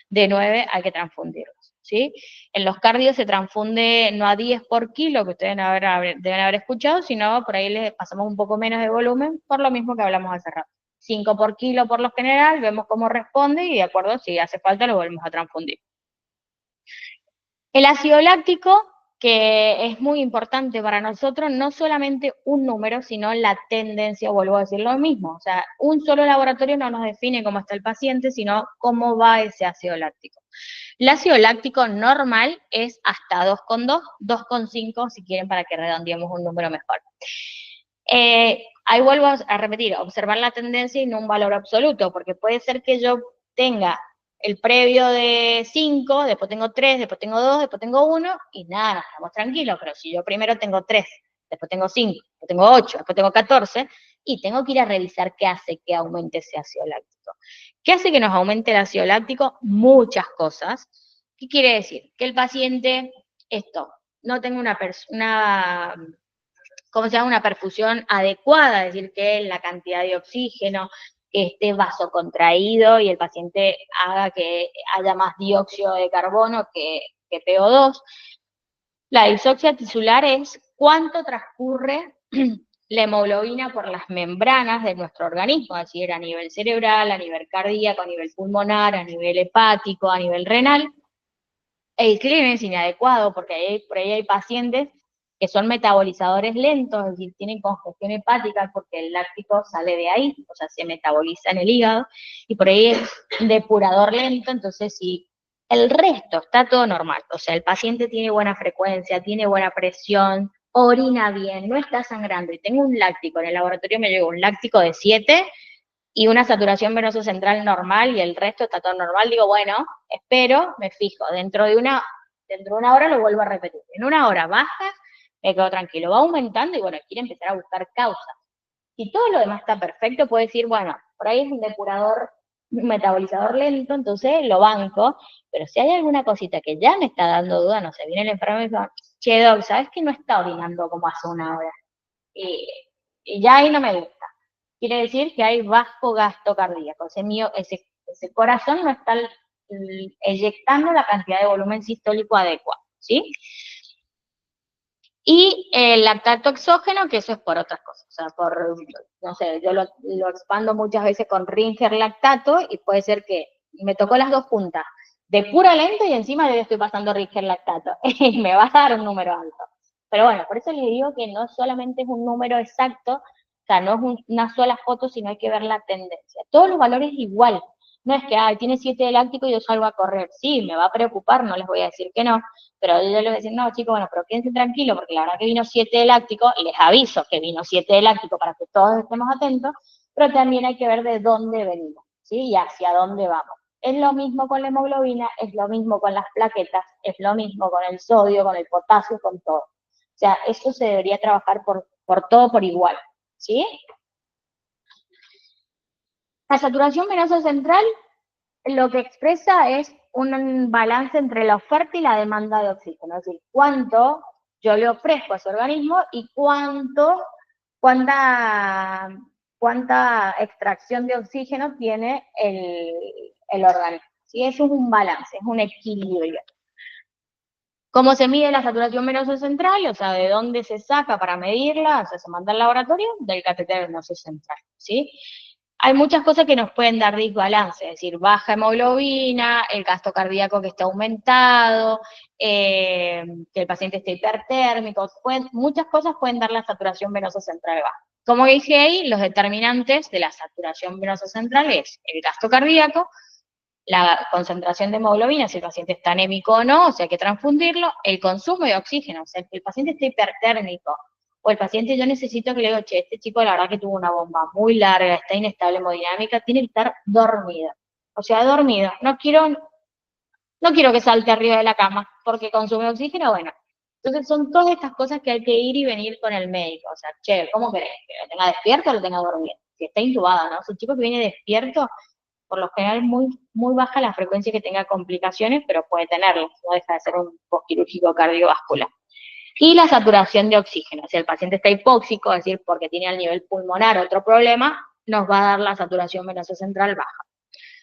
9 hay que transfundirlos, ¿sí? En los cardios se transfunde no a 10 por kilo, que ustedes deben haber escuchado, sino por ahí les pasamos un poco menos de volumen, por lo mismo que hablamos hace rato. 5 por kilo por lo general, vemos cómo responde y de acuerdo, si hace falta lo volvemos a transfundir. El ácido láctico, que es muy importante para nosotros, no solamente un número, sino la tendencia, vuelvo a decir lo mismo, o sea, un solo laboratorio no nos define cómo está el paciente, sino cómo va ese ácido láctico. El ácido láctico normal es hasta 2,2, 2,5 si quieren para que redondeemos un número mejor. Ahí vuelvo a repetir, observar la tendencia y no un valor absoluto, porque puede ser que yo tenga el previo de 5, después tengo 3, después tengo 2, después tengo 1, y nada, nos estamos tranquilos, pero si yo primero tengo 3, después tengo 5, después tengo 8, después tengo 14, y tengo que ir a revisar qué hace que aumente ese ácido láctico. ¿Qué hace que nos aumente el ácido láctico? Muchas cosas. ¿Qué quiere decir? Que el paciente, no tenga una perfusión adecuada, es decir, que la cantidad de oxígeno, que esté vasocontraído y el paciente haga que haya más dióxido de carbono que PO2. La disoxia tisular es cuánto transcurre la hemoglobina por las membranas de nuestro organismo, es decir, a nivel cerebral, a nivel cardíaco, a nivel pulmonar, a nivel hepático, a nivel renal. El clínico es inadecuado porque por ahí hay pacientes que son metabolizadores lentos, es decir, tienen congestión hepática porque el láctico sale de ahí, o sea, se metaboliza en el hígado, y por ahí es depurador lento, entonces si el resto está todo normal, o sea, el paciente tiene buena frecuencia, tiene buena presión, orina bien, no está sangrando, y tengo un láctico, en el laboratorio me llegó un láctico de 7, y una saturación venosa central normal y el resto está todo normal, digo, bueno, espero, me fijo, dentro de una hora lo vuelvo a repetir. En una hora baja, me quedo tranquilo. Va aumentando y bueno, quiere empezar a buscar causas. Si todo lo demás está perfecto, puede decir, bueno, por ahí es un depurador, un metabolizador lento, entonces lo banco, pero si hay alguna cosita que ya me está dando duda, no sé, viene el enfermo y dice, che, Doc, ¿sabes que no está orinando como hace una hora? Y ya ahí no me gusta. Quiere decir que hay bajo gasto cardíaco. Ese corazón no está eyectando la cantidad de volumen sistólico adecuado, ¿sí? Y el lactato exógeno, que eso es por otras cosas, o sea, no sé, yo lo expando muchas veces con Ringer lactato y puede ser que me tocó las dos puntas, de pura lenta y encima le estoy pasando Ringer lactato, y me va a dar un número alto. Pero bueno, por eso les digo que no solamente es un número exacto, o sea, no es una sola foto, sino hay que ver la tendencia. Todos los valores igual. No es que, tiene 7 de láctico y yo salgo a correr. Sí, me va a preocupar, no les voy a decir que no, pero yo les voy a decir, no, chicos, bueno, pero quédense tranquilos, porque la verdad que vino 7 de láctico, les aviso que vino 7 de láctico para que todos estemos atentos, pero también hay que ver de dónde venimos, ¿sí? Y hacia dónde vamos. Es lo mismo con la hemoglobina, es lo mismo con las plaquetas, es lo mismo con el sodio, con el potasio, con todo. O sea, eso se debería trabajar por todo por igual, ¿sí? La saturación venosa central lo que expresa es un balance entre la oferta y la demanda de oxígeno, es decir, cuánto yo le ofrezco a su organismo y cuánta extracción de oxígeno tiene el organismo. ¿Sí? Eso es un balance, es un equilibrio. ¿Cómo se mide la saturación venosa central? O sea, ¿de dónde se saca para medirla? O sea, se manda al laboratorio del catéter venoso central, ¿sí? Hay muchas cosas que nos pueden dar desbalance, es decir, baja hemoglobina, el gasto cardíaco que está aumentado, que el paciente esté hipertérmico, muchas cosas pueden dar la saturación venosa central baja. Como dije ahí, los determinantes de la saturación venosa central es el gasto cardíaco, la concentración de hemoglobina, si el paciente está anémico o no, o sea, hay que transfundirlo, el consumo de oxígeno, o sea, que el paciente esté hipertérmico, o el paciente yo necesito que le digo, che, este chico la verdad que tuvo una bomba muy larga, está inestable hemodinámica, tiene que estar dormido. O sea, dormido. No quiero que salte arriba de la cama porque consume oxígeno, bueno. Entonces son todas estas cosas que hay que ir y venir con el médico. O sea, che, ¿cómo querés? ¿Que lo tenga despierto o lo tenga dormido? Si está intubado, ¿no? Si un chico que viene despierto, por lo general muy, muy baja la frecuencia que tenga complicaciones, pero puede tenerlo, no deja de ser un postquirúrgico cardiovascular. Y la saturación de oxígeno, si el paciente está hipóxico, es decir, porque tiene al nivel pulmonar otro problema, nos va a dar la saturación venosa central baja.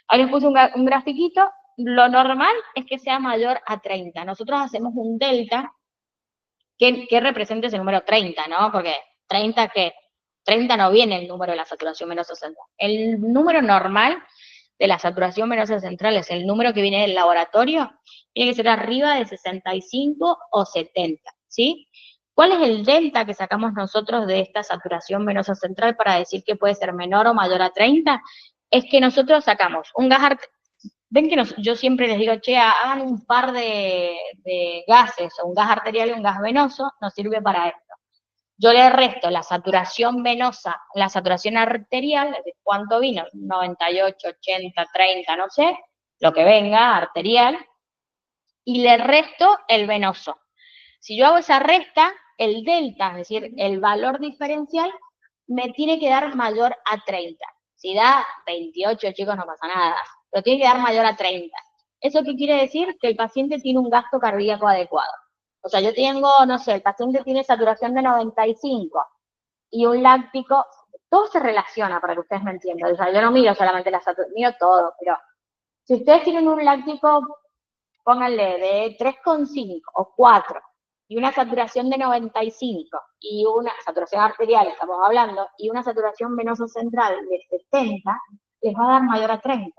Ahí les puse un grafiquito lo normal es que sea mayor a 30. Nosotros hacemos un delta que represente ese número 30, ¿no? Porque 30, ¿qué? 30 no viene el número de la saturación venosa central. El número normal de la saturación venosa central es el número que viene del laboratorio, tiene que ser arriba de 65 o 70, ¿sí? ¿Cuál es el delta que sacamos nosotros de esta saturación venosa central para decir que puede ser menor o mayor a 30? Es que nosotros sacamos un gas. Ven que yo siempre les digo, che, hagan un par de gases, o un gas arterial y un gas venoso, nos sirve para esto. Yo le resto la saturación venosa, la saturación arterial, de cuánto vino, 98, 80, 30, no sé, lo que venga, arterial, y le resto el venoso. Si yo hago esa resta, el delta, es decir, el valor diferencial, me tiene que dar mayor a 30. Si da 28, chicos, no pasa nada, pero tiene que dar mayor a 30. ¿Eso qué quiere decir? Que el paciente tiene un gasto cardíaco adecuado. O sea, yo tengo, no sé, el paciente tiene saturación de 95 y un láctico, todo se relaciona para que ustedes me entiendan. O sea, yo no miro solamente la saturación, miro todo, pero si ustedes tienen un láctico, pónganle de 3,5 o 4 y una saturación de 95 y una saturación arterial, estamos hablando, y una saturación venosa central de 70, les va a dar mayor a 30.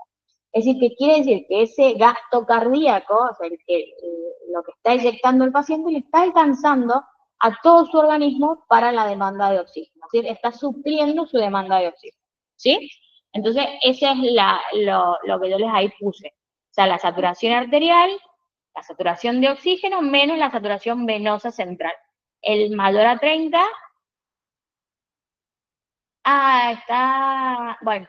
Es decir, que quiere decir que ese gasto cardíaco, o sea, lo que está inyectando el paciente, le está alcanzando a todo su organismo para la demanda de oxígeno. Es decir, está supliendo su demanda de oxígeno. ¿Sí? Entonces, ese es lo que yo les ahí puse. O sea, la saturación arterial, la saturación de oxígeno, menos la saturación venosa central. El mayor a 30, está, bueno,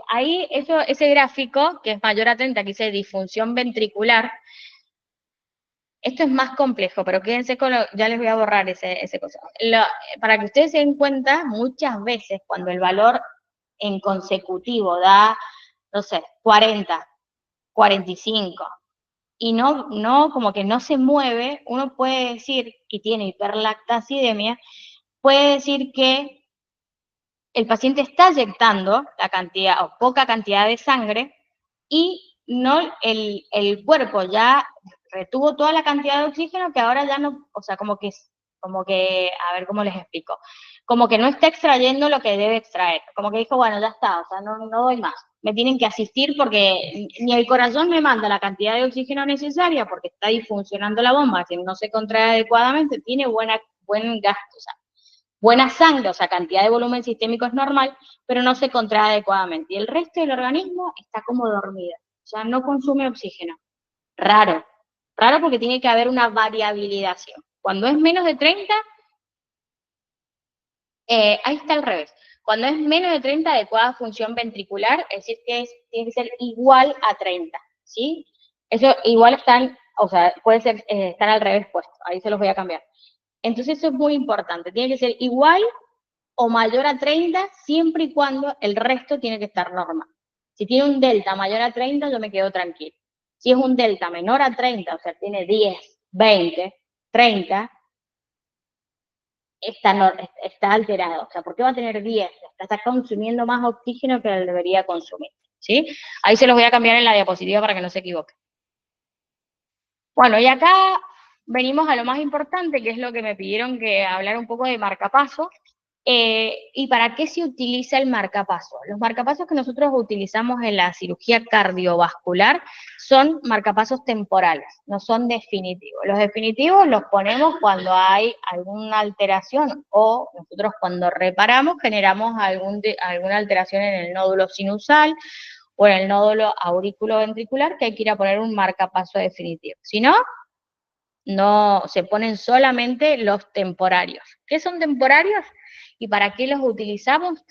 ahí ese gráfico, que es mayor a 30, que dice disfunción ventricular, esto es más complejo, pero quédense con ya les voy a borrar ese cosa. Para que ustedes se den cuenta, muchas veces cuando el valor en consecutivo da, no sé, 40, 45, y no, como que no se mueve, uno puede decir, y tiene hiperlactacidemia, puede decir que el paciente está inyectando la cantidad o poca cantidad de sangre y no el cuerpo ya retuvo toda la cantidad de oxígeno que ahora ya no, o sea, como que, a ver cómo les explico, como que no está extrayendo lo que debe extraer, como que dijo, bueno, ya está, o sea, no doy más, me tienen que asistir porque ni el corazón me manda la cantidad de oxígeno necesaria porque está disfuncionando la bomba, que no se contrae adecuadamente, tiene buen gasto, o sea, buena sangre, o sea, cantidad de volumen sistémico es normal, pero no se contrae adecuadamente. Y el resto del organismo está como dormido, o sea, no consume oxígeno. Raro, raro porque tiene que haber una variabilización. Cuando es menos de 30, ahí está al revés. Cuando es menos de 30, adecuada función ventricular, es decir, que tiene que ser igual a 30, ¿sí? Eso igual están, o sea, puede ser, estar al revés puesto, ahí se los voy a cambiar. Entonces eso es muy importante, tiene que ser igual o mayor a 30, siempre y cuando el resto tiene que estar normal. Si tiene un delta mayor a 30, yo me quedo tranquilo. Si es un delta menor a 30, o sea, tiene 10, 20, 30, está alterado. O sea, ¿por qué va a tener 10? Está consumiendo más oxígeno que él debería consumir. ¿Sí? Ahí se los voy a cambiar en la diapositiva para que no se equivoque. Bueno, y acá venimos a lo más importante, que es lo que me pidieron que hablar un poco de marcapaso. ¿Y para qué se utiliza el marcapaso? Los marcapasos que nosotros utilizamos en la cirugía cardiovascular son marcapasos temporales, no son definitivos. Los definitivos los ponemos cuando hay alguna alteración o nosotros cuando reparamos generamos alguna alteración en el nódulo sinusal o en el nódulo auriculoventricular que hay que ir a poner un marcapaso definitivo. Si no, no se ponen solamente los temporarios. ¿Qué son temporarios y para qué los utilizamos?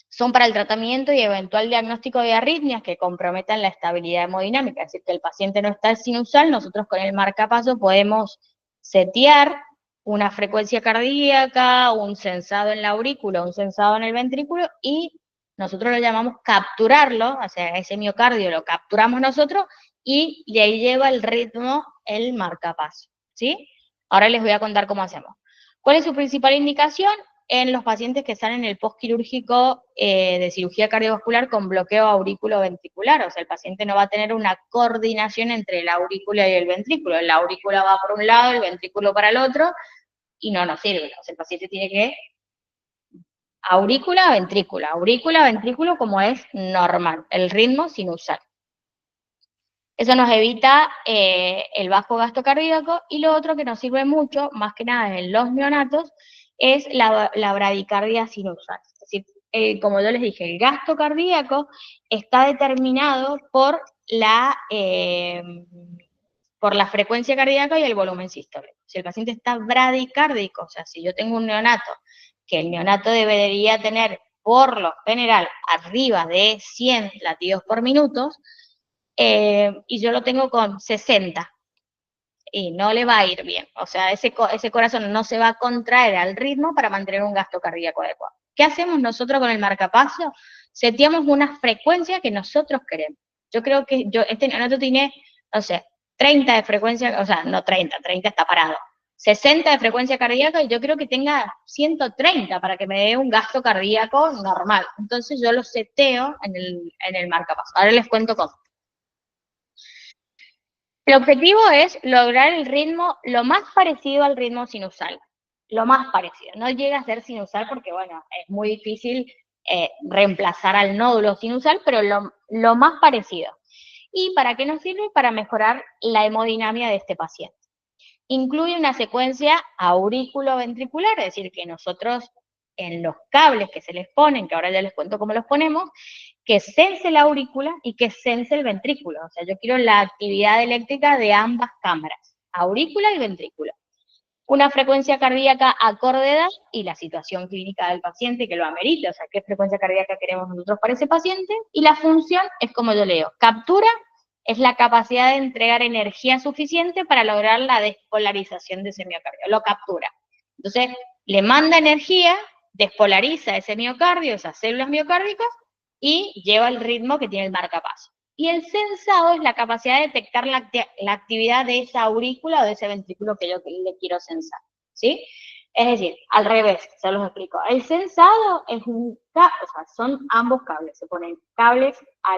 Son para el tratamiento y eventual diagnóstico de arritmias que comprometan la estabilidad hemodinámica, es decir, que el paciente no está sinusal, nosotros con el marcapaso podemos setear una frecuencia cardíaca, un sensado en la aurícula, un sensado en el ventrículo y nosotros lo llamamos capturarlo, o sea, ese miocardio lo capturamos nosotros y de ahí lleva el ritmo el marcapaso, ¿sí? Ahora les voy a contar cómo hacemos. ¿Cuál es su principal indicación? en los pacientes que están en el postquirúrgico de cirugía cardiovascular con bloqueo aurículo-ventricular. O sea, el paciente no va a tener una coordinación entre la aurícula y el ventrículo. La aurícula va por un lado, el ventrículo para el otro, y no nos sirve. O sea, el paciente tiene que aurícula, ventrículo, como es normal, el ritmo sinusal. Eso nos evita el bajo gasto cardíaco, y lo otro que nos sirve mucho, más que nada en los neonatos, es la bradicardia sinusal. Es decir, como yo les dije, el gasto cardíaco está determinado por la frecuencia cardíaca y el volumen sistólico. Si el paciente está bradicárdico, o sea, si yo tengo un neonato, que el neonato debería tener, por lo general, arriba de 100 latidos por minuto, y yo lo tengo con 60, y no le va a ir bien. O sea, ese corazón no se va a contraer al ritmo para mantener un gasto cardíaco adecuado. ¿Qué hacemos nosotros con el marcapaso? Seteamos una frecuencia que nosotros queremos. Yo creo que este neonato tiene, no sé, 30 de frecuencia, o sea, no 30 está parado. 60 de frecuencia cardíaca, y yo creo que tenga 130 para que me dé un gasto cardíaco normal. Entonces yo lo seteo en el marcapaso. Ahora les cuento cómo. El objetivo es lograr el ritmo lo más parecido al ritmo sinusal, lo más parecido. No llega a ser sinusal porque, bueno, es muy difícil reemplazar al nódulo sinusal, pero lo más parecido. ¿Y para qué nos sirve? Para mejorar la hemodinamia de este paciente. Incluye una secuencia aurículo-ventricular, es decir, que nosotros en los cables que se les ponen, que ahora ya les cuento cómo los ponemos, que sense la aurícula y que sense el ventrículo. O sea, yo quiero la actividad eléctrica de ambas cámaras, aurícula y ventrículo. Una frecuencia cardíaca acorde a edad y la situación clínica del paciente que lo amerite, o sea, qué frecuencia cardíaca queremos nosotros para ese paciente. Y la función es como yo leo, captura es la capacidad de entregar energía suficiente para lograr la despolarización de ese miocardio, lo captura. Entonces, le manda energía, despolariza ese miocardio, esas células miocárdicas, y lleva el ritmo que tiene el marcapaso. Y el sensado es la capacidad de detectar la actividad de esa aurícula o de ese ventrículo que yo le quiero sensar, ¿sí? Es decir, al revés, se los explico. El sensado es son ambos cables, se ponen cables a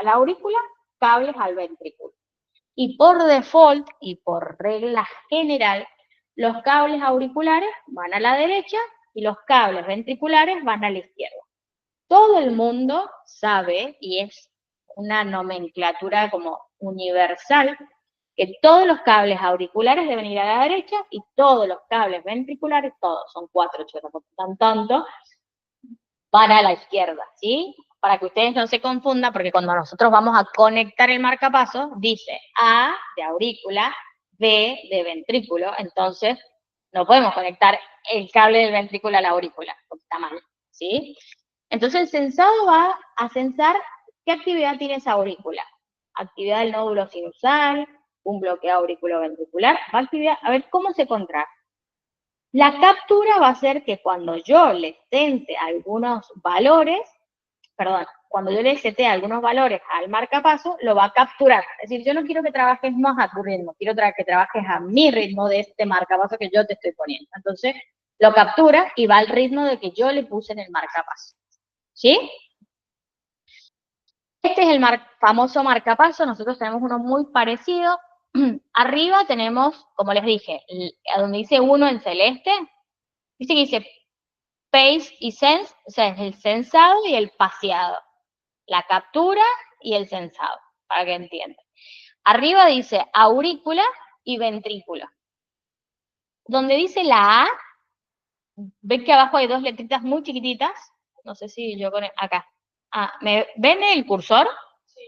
la aurícula, cables al ventrículo. Y por default y por regla general, los cables auriculares van a la derecha y los cables ventriculares van a la izquierda. Todo el mundo sabe, y es una nomenclatura como universal, que todos los cables auriculares deben ir a la derecha y todos los cables ventriculares, todos, son 4 chotas, porque están tontos, van a la izquierda, ¿sí? Para que ustedes no se confundan, porque cuando nosotros vamos a conectar el marcapaso, dice A de aurícula, B de ventrículo, entonces no podemos conectar el cable del ventrículo a la aurícula, porque está mal, ¿sí? Entonces el sensado va a sensar qué actividad tiene esa aurícula. Actividad del nódulo sinusal, un bloqueo auriculoventricular, va a actividad, a ver cómo se contrae. La captura va a ser que cuando yo le sense algunos valores, cuando yo le setee algunos valores al marcapaso, lo va a capturar. Es decir, yo no quiero que trabajes más a tu ritmo, quiero que trabajes a mi ritmo de este marcapaso que yo te estoy poniendo. Entonces, lo captura y va al ritmo de que yo le puse en el marcapaso. ¿Sí? Este es el famoso marcapaso, nosotros tenemos uno muy parecido. Arriba tenemos, como les dije, a donde dice 1 en celeste, dice que dice pace y sense, o sea, es el sensado y el paseado. La captura y el sensado, para que entiendan. Arriba dice aurícula y ventrículo. Donde dice la A, ven que abajo hay 2 letritas muy chiquititas, no sé si yo con acá. ¿Ven el cursor? Sí.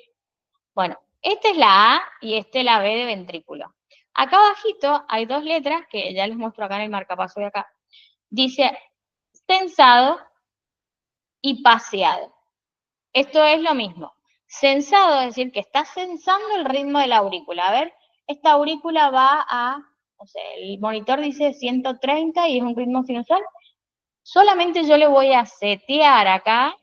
Bueno, esta es la A y esta es la B de ventrículo. Acá abajito hay 2 letras, que ya les muestro acá en el marcapaso de acá. Dice sensado y paseado. Esto es lo mismo. Sensado, es decir, que está sensando el ritmo de la aurícula. A ver, esta aurícula va a, no sé, el monitor dice 130 y es un ritmo sinusal. Solamente yo le voy a setear acá,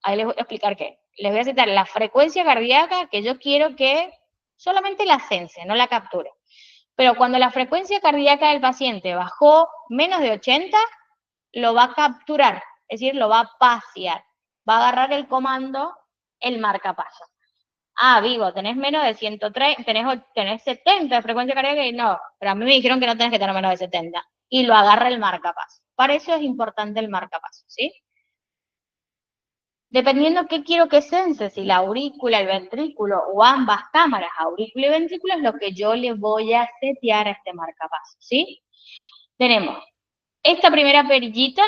ahí les voy a explicar qué. Les voy a setear la frecuencia cardíaca que yo quiero que solamente la sense, no la capture. Pero cuando la frecuencia cardíaca del paciente bajó menos de 80, lo va a capturar, es decir, lo va a pasear. Va a agarrar el comando el marcapaso. Ah, Vigo, tenés menos de 130, tenés 70 de frecuencia cardíaca y no, pero a mí me dijeron que no tenés que tener menos de 70. Y lo agarra el marcapaso. Para eso es importante el marcapaso, ¿sí? Dependiendo qué quiero que sense, si la aurícula, el ventrículo o ambas cámaras, aurícula y ventrículo, es lo que yo le voy a setear a este marcapaso, ¿sí? Tenemos esta primera perillita,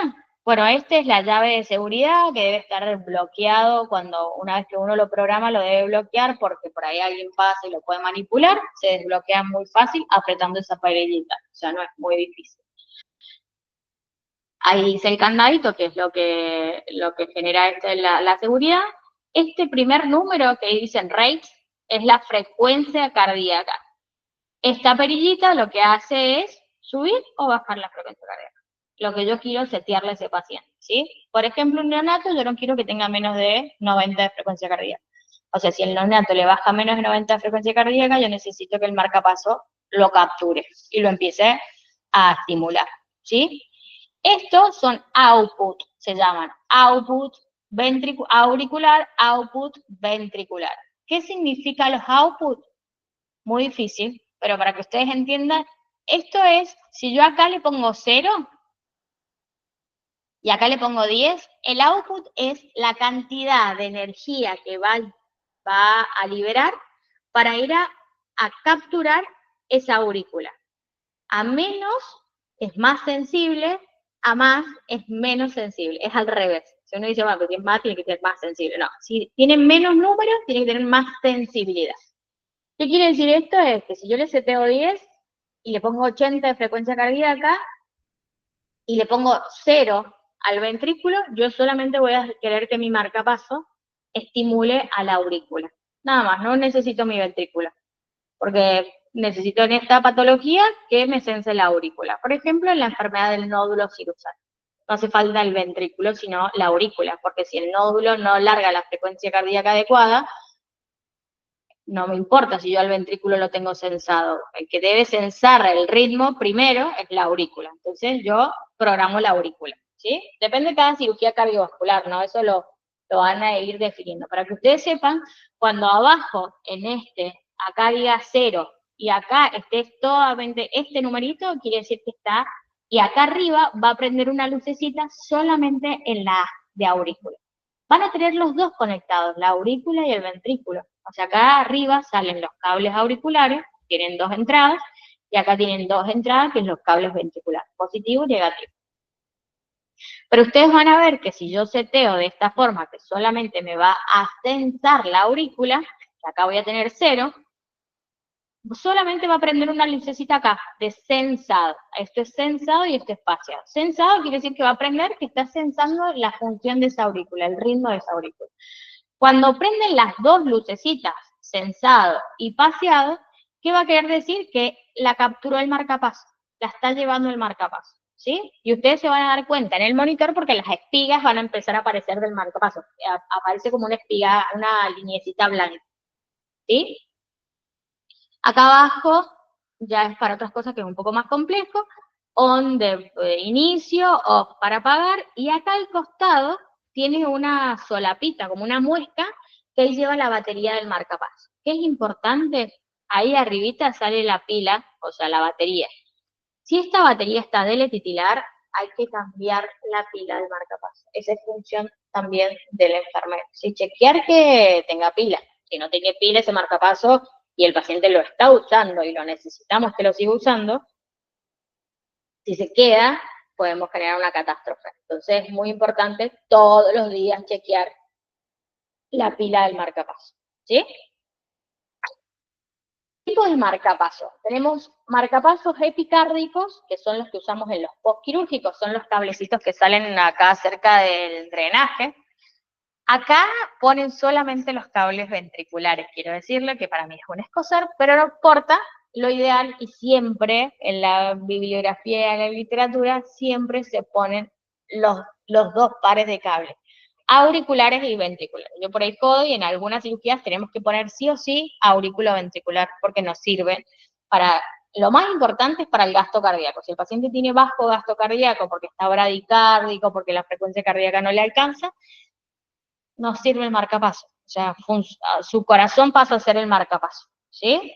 bueno, esta es la llave de seguridad que debe estar bloqueado cuando una vez que uno lo programa lo debe bloquear porque por ahí alguien pasa y lo puede manipular, se desbloquea muy fácil apretando esa perillita, o sea, no es muy difícil. Ahí dice el candadito, que es lo que genera la seguridad. Este primer número que dicen rates es la frecuencia cardíaca. Esta perillita lo que hace es subir o bajar la frecuencia cardíaca. Lo que yo quiero setearle a ese paciente, ¿sí? Por ejemplo, un neonato yo no quiero que tenga menos de 90 de frecuencia cardíaca. O sea, si el neonato le baja menos de 90 de frecuencia cardíaca, yo necesito que el marcapaso lo capture y lo empiece a estimular, ¿sí? Estos son output, se llaman output auricular, output ventricular. ¿Qué significa los output? Muy difícil, pero para que ustedes entiendan, esto es, si yo acá le pongo 0 y acá le pongo 10, el output es la cantidad de energía que va a liberar para ir a capturar esa aurícula. A menos es más sensible, a más es menos sensible. Es al revés. Si uno dice, bueno, porque es más, tiene que ser más sensible. No, si tiene menos números, tiene que tener más sensibilidad. ¿Qué quiere decir esto? Es que si yo le seteo 10 y le pongo 80 de frecuencia cardíaca y le pongo 0 al ventrículo, yo solamente voy a querer que mi marcapaso estimule a la aurícula. Nada más, no necesito mi ventrículo. Porque necesito en esta patología que me sense la aurícula. Por ejemplo, en la enfermedad del nódulo sinusal. No hace falta el ventrículo, sino la aurícula, porque si el nódulo no larga la frecuencia cardíaca adecuada, no me importa si yo al ventrículo lo tengo sensado. El que debe sensar el ritmo primero es la aurícula. Entonces yo programo la aurícula, ¿sí? Depende de cada cirugía cardiovascular, ¿no? Eso lo van a ir definiendo. Para que ustedes sepan, cuando abajo en acá diga 0 y acá esté solamente este numerito, quiere decir que está, y acá arriba va a prender una lucecita solamente en la de aurícula. Van a tener los dos conectados, la aurícula y el ventrículo. O sea, acá arriba salen los cables auriculares, tienen 2 entradas, y acá tienen 2 entradas, que es los cables ventriculares, positivo y negativo. Pero ustedes van a ver que si yo seteo de esta forma, que solamente me va a sensar la aurícula, que acá voy a tener 0, solamente va a prender una lucecita acá, de sensado. Esto es sensado y esto es paseado. Sensado quiere decir que va a prender que está sensando la función de esa aurícula, el ritmo de esa aurícula. Cuando prenden las dos lucecitas, sensado y paseado, ¿qué va a querer decir? Que la capturó el marcapaso, la está llevando el marcapaso, ¿sí? Y ustedes se van a dar cuenta en el monitor porque las espigas van a empezar a aparecer del marcapaso. Aparece como una espiga, una lineecita blanca, ¿sí? Acá abajo ya es para otras cosas que es un poco más complejo, on de inicio, off para apagar, y acá al costado tiene una solapita, como una muesca, que ahí lleva la batería del marcapaso. ¿Qué es importante? Ahí arribita sale la pila, o sea, la batería. Si esta batería está dele titilar, hay que cambiar la pila del marcapaso. Esa es función también del enfermero. Si chequear que tenga pila. Si no tiene pila ese marcapaso y el paciente lo está usando y lo necesitamos que lo siga usando, si se queda, podemos generar una catástrofe. Entonces es muy importante todos los días chequear la pila del marcapaso, ¿sí? Tipos de marcapasos. Tenemos marcapasos epicárdicos, que son los que usamos en los postquirúrgicos, son los cablecitos que salen acá cerca del drenaje. Acá ponen solamente los cables ventriculares, quiero decirle que para mí es un escocer, pero no importa, lo ideal y siempre en la bibliografía y en la literatura siempre se ponen los 2 pares de cables, auriculares y ventriculares. Yo por ahí jodo y en algunas cirugías tenemos que poner sí o sí aurículo ventricular porque nos sirve para lo más importante es para el gasto cardíaco. Si el paciente tiene bajo gasto cardíaco porque está bradicárdico, porque la frecuencia cardíaca no le alcanza, no sirve el marcapaso. O sea, su corazón pasa a ser el marcapaso, ¿sí?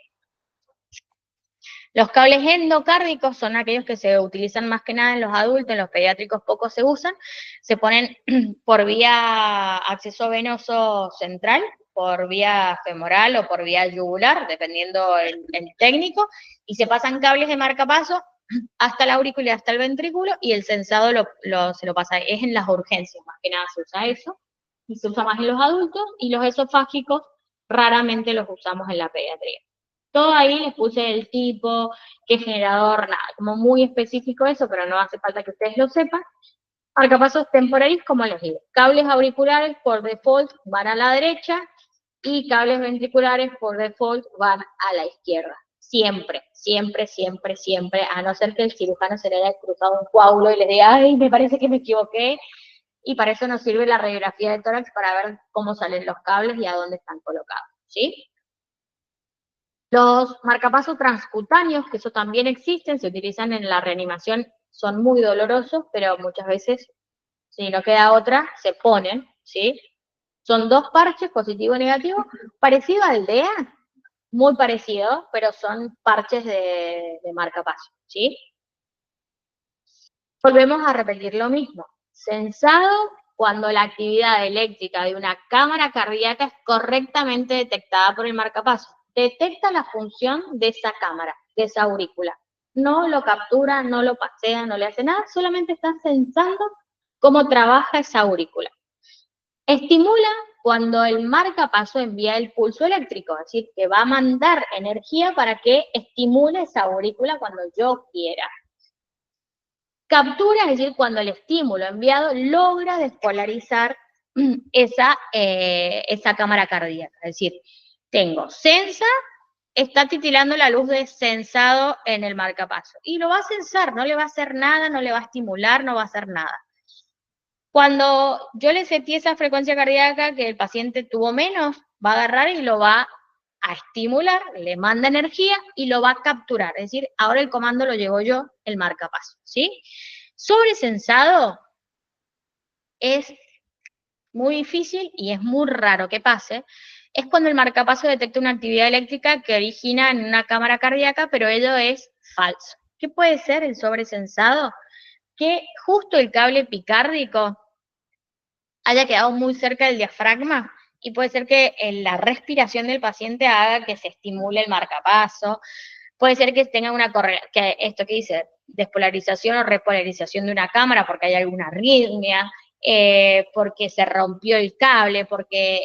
Los cables endocárdicos son aquellos que se utilizan más que nada en los adultos, en los pediátricos poco se usan, se ponen por vía acceso venoso central, por vía femoral o por vía yugular, dependiendo el técnico, y se pasan cables de marcapaso hasta la aurícula y hasta el ventrículo, y el sensado se lo pasa, es en las urgencias, más que nada se usa eso, y se usa más en los adultos, y los esofágicos raramente los usamos en la pediatría. Todo ahí les puse el tipo, qué generador, nada, como muy específico eso, pero no hace falta que ustedes lo sepan. Marcapasos temporales, como les digo, cables auriculares por default van a la derecha y cables ventriculares por default van a la izquierda. Siempre, siempre, siempre, siempre, a no ser que el cirujano se le haya cruzado un coágulo y le diga, ay, me parece que me equivoqué, y para eso nos sirve la radiografía de tórax para ver cómo salen los cables y a dónde están colocados, ¿sí? Los marcapasos transcutáneos, que eso también existen, se utilizan en la reanimación, son muy dolorosos, pero muchas veces, si no queda otra, se ponen, ¿sí? Son dos parches, positivo y negativo, parecido al DEA, muy parecido, pero son parches de marcapaso, ¿sí? Volvemos a repetir lo mismo. Sensado cuando la actividad eléctrica de una cámara cardíaca es correctamente detectada por el marcapaso. Detecta la función de esa cámara, de esa aurícula. No lo captura, no lo pasea, no le hace nada, solamente está sensando cómo trabaja esa aurícula. Estimula cuando el marcapaso envía el pulso eléctrico, es decir, que va a mandar energía para que estimule esa aurícula cuando yo quiera. Captura, es decir, cuando el estímulo enviado logra despolarizar esa cámara cardíaca. Es decir, tengo sensa, está titilando la luz de sensado en el marcapaso. Y lo va a sensar, no le va a hacer nada, no le va a estimular, no va a hacer nada. Cuando yo le setí esa frecuencia cardíaca que el paciente tuvo menos, va a agarrar y lo va a estimular, le manda energía y lo va a capturar. Es decir, ahora el comando lo llevo yo, el marcapaso, ¿sí? Sobresensado es muy difícil y es muy raro que pase. Es cuando el marcapaso detecta una actividad eléctrica que origina en una cámara cardíaca, pero ello es falso. ¿Qué puede ser el sobresensado? Que justo el cable epicárdico haya quedado muy cerca del diafragma y puede ser que la respiración del paciente haga que se estimule el marcapaso, puede ser que tenga una correlación, que esto que dice, despolarización o repolarización de una cámara porque hay alguna arritmia, porque se rompió el cable, porque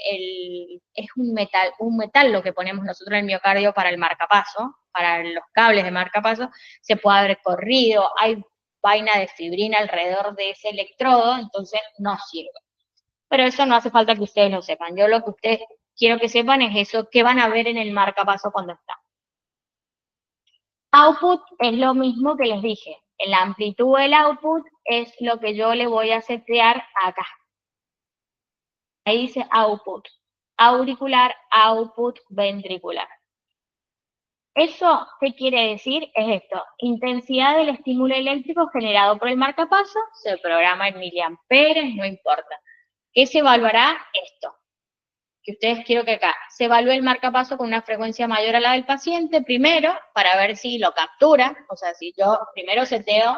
es un metal lo que ponemos nosotros en el miocardio para el marcapaso, para los cables de marcapaso, se puede haber corrido, hay vaina de fibrina alrededor de ese electrodo, entonces no sirve. Pero eso no hace falta que ustedes lo sepan. Yo lo que ustedes quiero que sepan es eso, que van a ver en el marcapaso cuando está. Output es lo mismo que les dije. La amplitud del output es lo que yo le voy a setear acá. Ahí dice output. Auricular, output, ventricular. ¿Eso qué quiere decir? Es esto. Intensidad del estímulo eléctrico generado por el marcapaso, se programa en miliamperes, no importa. ¿Qué se evaluará? Esto. Que ustedes quiero que acá se evalúe el marcapaso con una frecuencia mayor a la del paciente, primero, para ver si lo captura, o sea, si yo primero seteo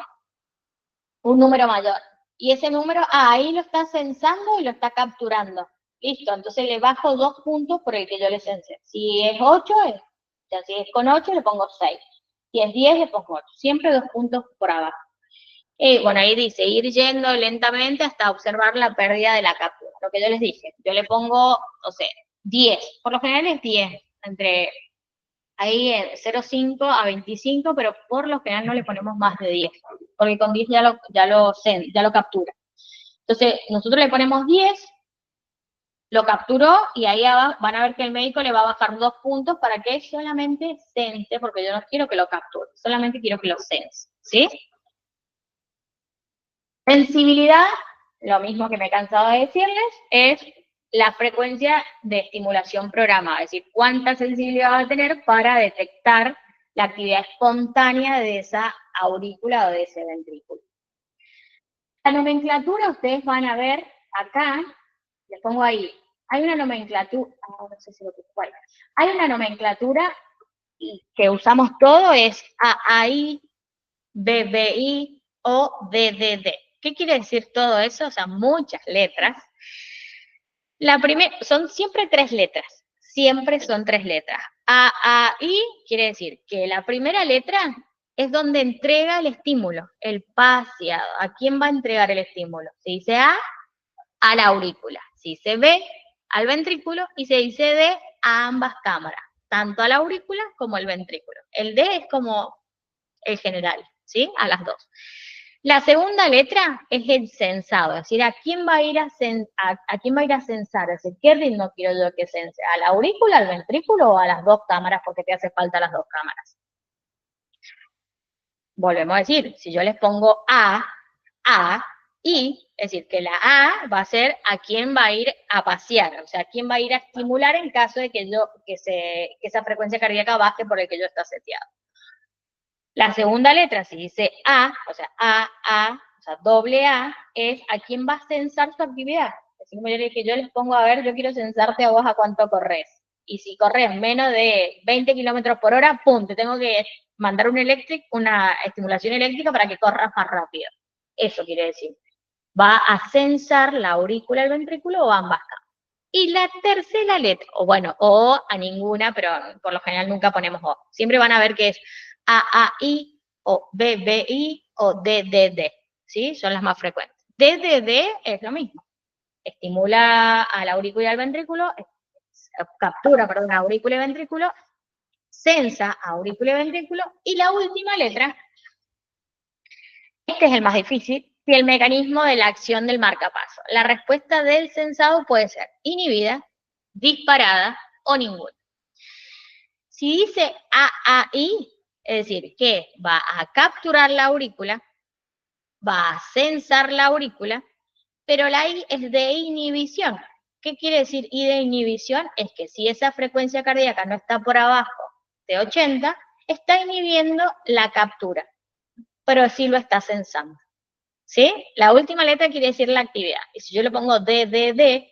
un número mayor, y ese número, ahí lo está censando y lo está capturando. Listo, entonces le bajo 2 puntos por el que yo le censé. Si es 8, o sea, si es con 8, le pongo 6. Si es 10, le pongo 8. Siempre 2 puntos por abajo. Y bueno, ahí dice, ir yendo lentamente hasta observar la pérdida de la captura. Lo que yo les dije, yo le pongo, no sé, 10. Por lo general es 10, entre ahí 0,5 a 25, pero por lo general no le ponemos más de 10, porque con 10 ya lo captura. Entonces, nosotros le ponemos 10, lo capturó, y ahí van a ver que el médico le va a bajar 2 puntos para que solamente sense, porque yo no quiero que lo capture, solamente quiero que lo sense, ¿sí? Sensibilidad, lo mismo que me he cansado de decirles, es la frecuencia de estimulación programada, es decir, cuánta sensibilidad va a tener para detectar la actividad espontánea de esa aurícula o de ese ventrículo. La nomenclatura ustedes van a ver acá, les pongo ahí, hay una nomenclatura, no sé si lo que cuál. Hay una nomenclatura que usamos todo, es AAI, BBI o DDD. ¿Qué quiere decir todo eso? O sea, muchas letras. La primera, son siempre 3 letras, siempre son 3 letras. AAI quiere decir que la primera letra es donde entrega el estímulo, el paseado. ¿A quién va a entregar el estímulo? Se dice a la aurícula. Se dice B, al ventrículo, y se dice D, a ambas cámaras, tanto a la aurícula como al ventrículo. El D es como el general, ¿sí? A las dos. La segunda letra es el sensado, es decir, ¿a quién va a ir a censar? Es decir, ¿qué ritmo quiero yo que sense? ¿A la aurícula, al ventrículo o a las dos cámaras? Porque te hace falta las dos cámaras. Volvemos a decir, si yo les pongo I, es decir, que la A va a ser a quién va a ir a pasear, o sea, a quién va a ir a estimular en caso de que esa frecuencia cardíaca baje por el que yo está seteado. La segunda letra, si dice A, o sea, o sea, doble A, es a quién va a censar su actividad. Así como yo le dije, yo les pongo a ver, yo quiero censarte a vos a cuánto corres. Y si corres menos de 20 kilómetros por hora, pum, te tengo que mandar una estimulación eléctrica para que corras más rápido. Eso quiere decir. Va a censar la aurícula, el ventrículo o ambas cámaras. Y la tercera letra, o bueno, o a ninguna, pero por lo general nunca ponemos O. Siempre van a ver que es AAI o BBI o DDD, ¿sí? Son las más frecuentes. DDD es lo mismo. Estimula a la aurícula y al ventrículo, captura, perdón, aurícula y ventrículo, censa aurícula y ventrículo, y la última letra, este es el más difícil, y el mecanismo de la acción del marcapaso. La respuesta del censado puede ser inhibida, disparada o ninguna. Si dice AAI, es decir, que va a capturar la aurícula, va a censar la aurícula, pero la I es de inhibición. ¿Qué quiere decir I de inhibición? Es que si esa frecuencia cardíaca no está por abajo de 80, está inhibiendo la captura, pero sí lo está censando. ¿Sí? La última letra quiere decir la actividad. Y si yo le pongo DDD,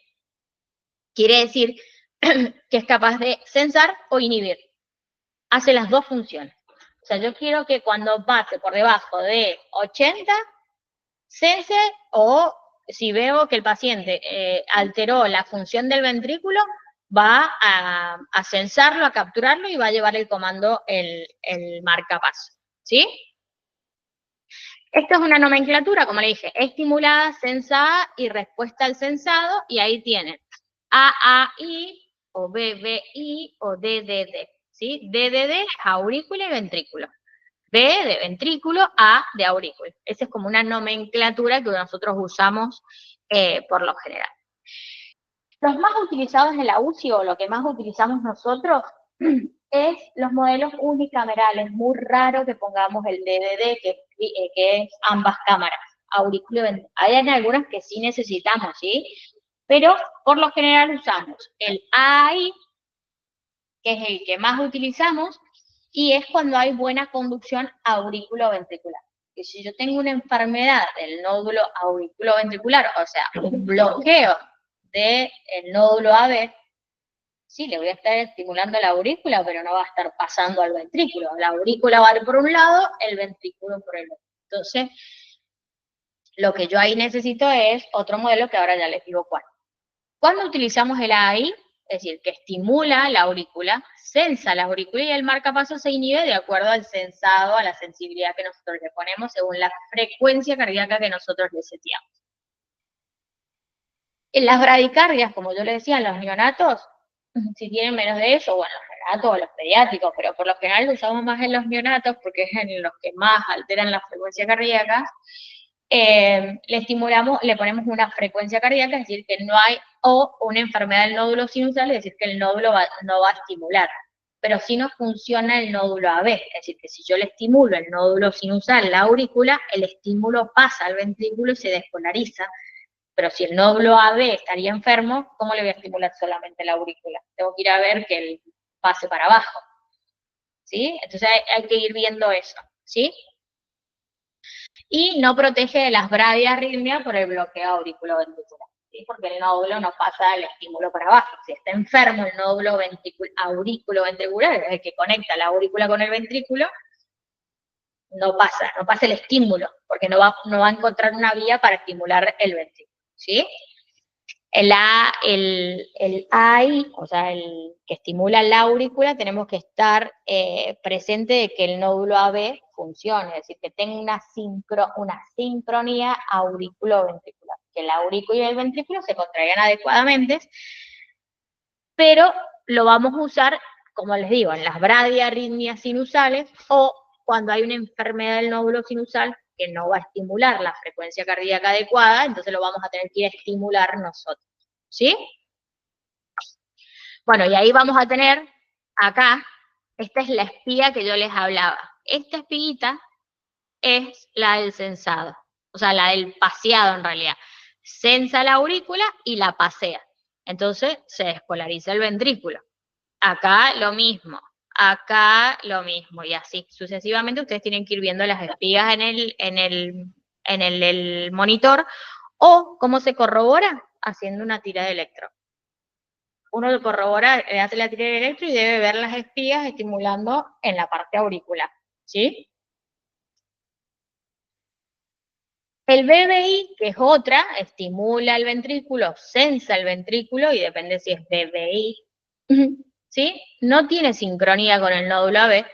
quiere decir que es capaz de censar o inhibir. Hace las dos funciones. O sea, yo quiero que cuando pase por debajo de 80, sense, o si veo que el paciente alteró la función del ventrículo, va a censarlo, a capturarlo y va a llevar el comando el marcapaso. ¿Sí? Esta es una nomenclatura, como le dije, estimulada, censada y respuesta al censado, y ahí tienen AAI o BBI o DDD, ¿sí? DDD es aurícula y ventrículo. B de ventrículo, A de aurícula. Esa es como una nomenclatura que nosotros usamos por lo general. Los más utilizados en la UCI, o lo que más utilizamos nosotros, es los modelos unicamerales. Muy raro que pongamos el DDD, que es ambas cámaras, aurículo y ventrículo. Hay algunas que sí necesitamos, ¿sí? Pero por lo general usamos el AI, que es el que más utilizamos, y es cuando hay buena conducción auriculoventricular. Que si yo tengo una enfermedad del nódulo auriculoventricular, o sea, un bloqueo del nódulo AB, sí, le voy a estar estimulando la aurícula, pero no va a estar pasando al ventrículo. La aurícula va por un lado, el ventrículo por el otro. Entonces, lo que yo ahí necesito es otro modelo que ahora ya les digo cuál. Cuando utilizamos el AI, es decir, que estimula la aurícula, censa la aurícula y el marcapaso se inhibe de acuerdo al censado, a la sensibilidad que nosotros le ponemos según la frecuencia cardíaca que nosotros le seteamos. En las bradicardias, como yo les decía, en los neonatos, si tienen menos de eso, bueno, los neonatos o los pediátricos, pero por lo general lo usamos más en los neonatos porque es en los que más alteran la frecuencia cardíaca, le estimulamos, le ponemos una frecuencia cardíaca, es decir, que no hay, o una enfermedad del nódulo sinusal, es decir, que el nódulo no va a estimular, pero sí no funciona el nódulo AB, es decir, que si yo le estimulo el nódulo sinusal, la aurícula, el estímulo pasa al ventrículo y se despolariza, pero si el nódulo AB estaría enfermo, ¿cómo le voy a estimular solamente la aurícula? Tengo que ir a ver que él pase para abajo. ¿sí? Entonces hay que ir viendo eso, ¿sí? Y no protege de las bradiarritmias por el bloqueo auriculoventricular, ¿sí? Porque el nódulo no pasa el estímulo para abajo. Si está enfermo el nódulo auriculoventricular, el que conecta la aurícula con el ventrículo, no pasa el estímulo, porque no va a encontrar una vía para estimular el ventrículo, ¿sí? El AI, o sea, el que estimula la aurícula, tenemos que estar presente de que el nódulo AB funcione, es decir, que tenga una sincronía auriculoventricular, que la aurícula y el ventrículo se contraigan adecuadamente, pero lo vamos a usar, como les digo, en las bradiarritmias sinusales o cuando hay una enfermedad del nódulo sinusal que no va a estimular la frecuencia cardíaca adecuada, entonces lo vamos a tener que ir a estimular nosotros, ¿sí? Bueno, y ahí vamos a tener acá, esta es la espiga que yo les hablaba. Esta espiguita es la del sensado, o sea, la del paseado en realidad. Sensa la aurícula y la pasea. Entonces se despolariza el ventrículo. Acá lo mismo, acá lo mismo, y así sucesivamente ustedes tienen que ir viendo las espigas el monitor, o cómo se corrobora haciendo una tira de electro. Uno lo corrobora, hace la tira de electro y debe ver las espigas estimulando en la parte auricular, ¿sí? El BBI, que es otra, estimula el ventrículo, sensa el ventrículo y depende si es BBI, ¿sí? No tiene sincronía con el nódulo AB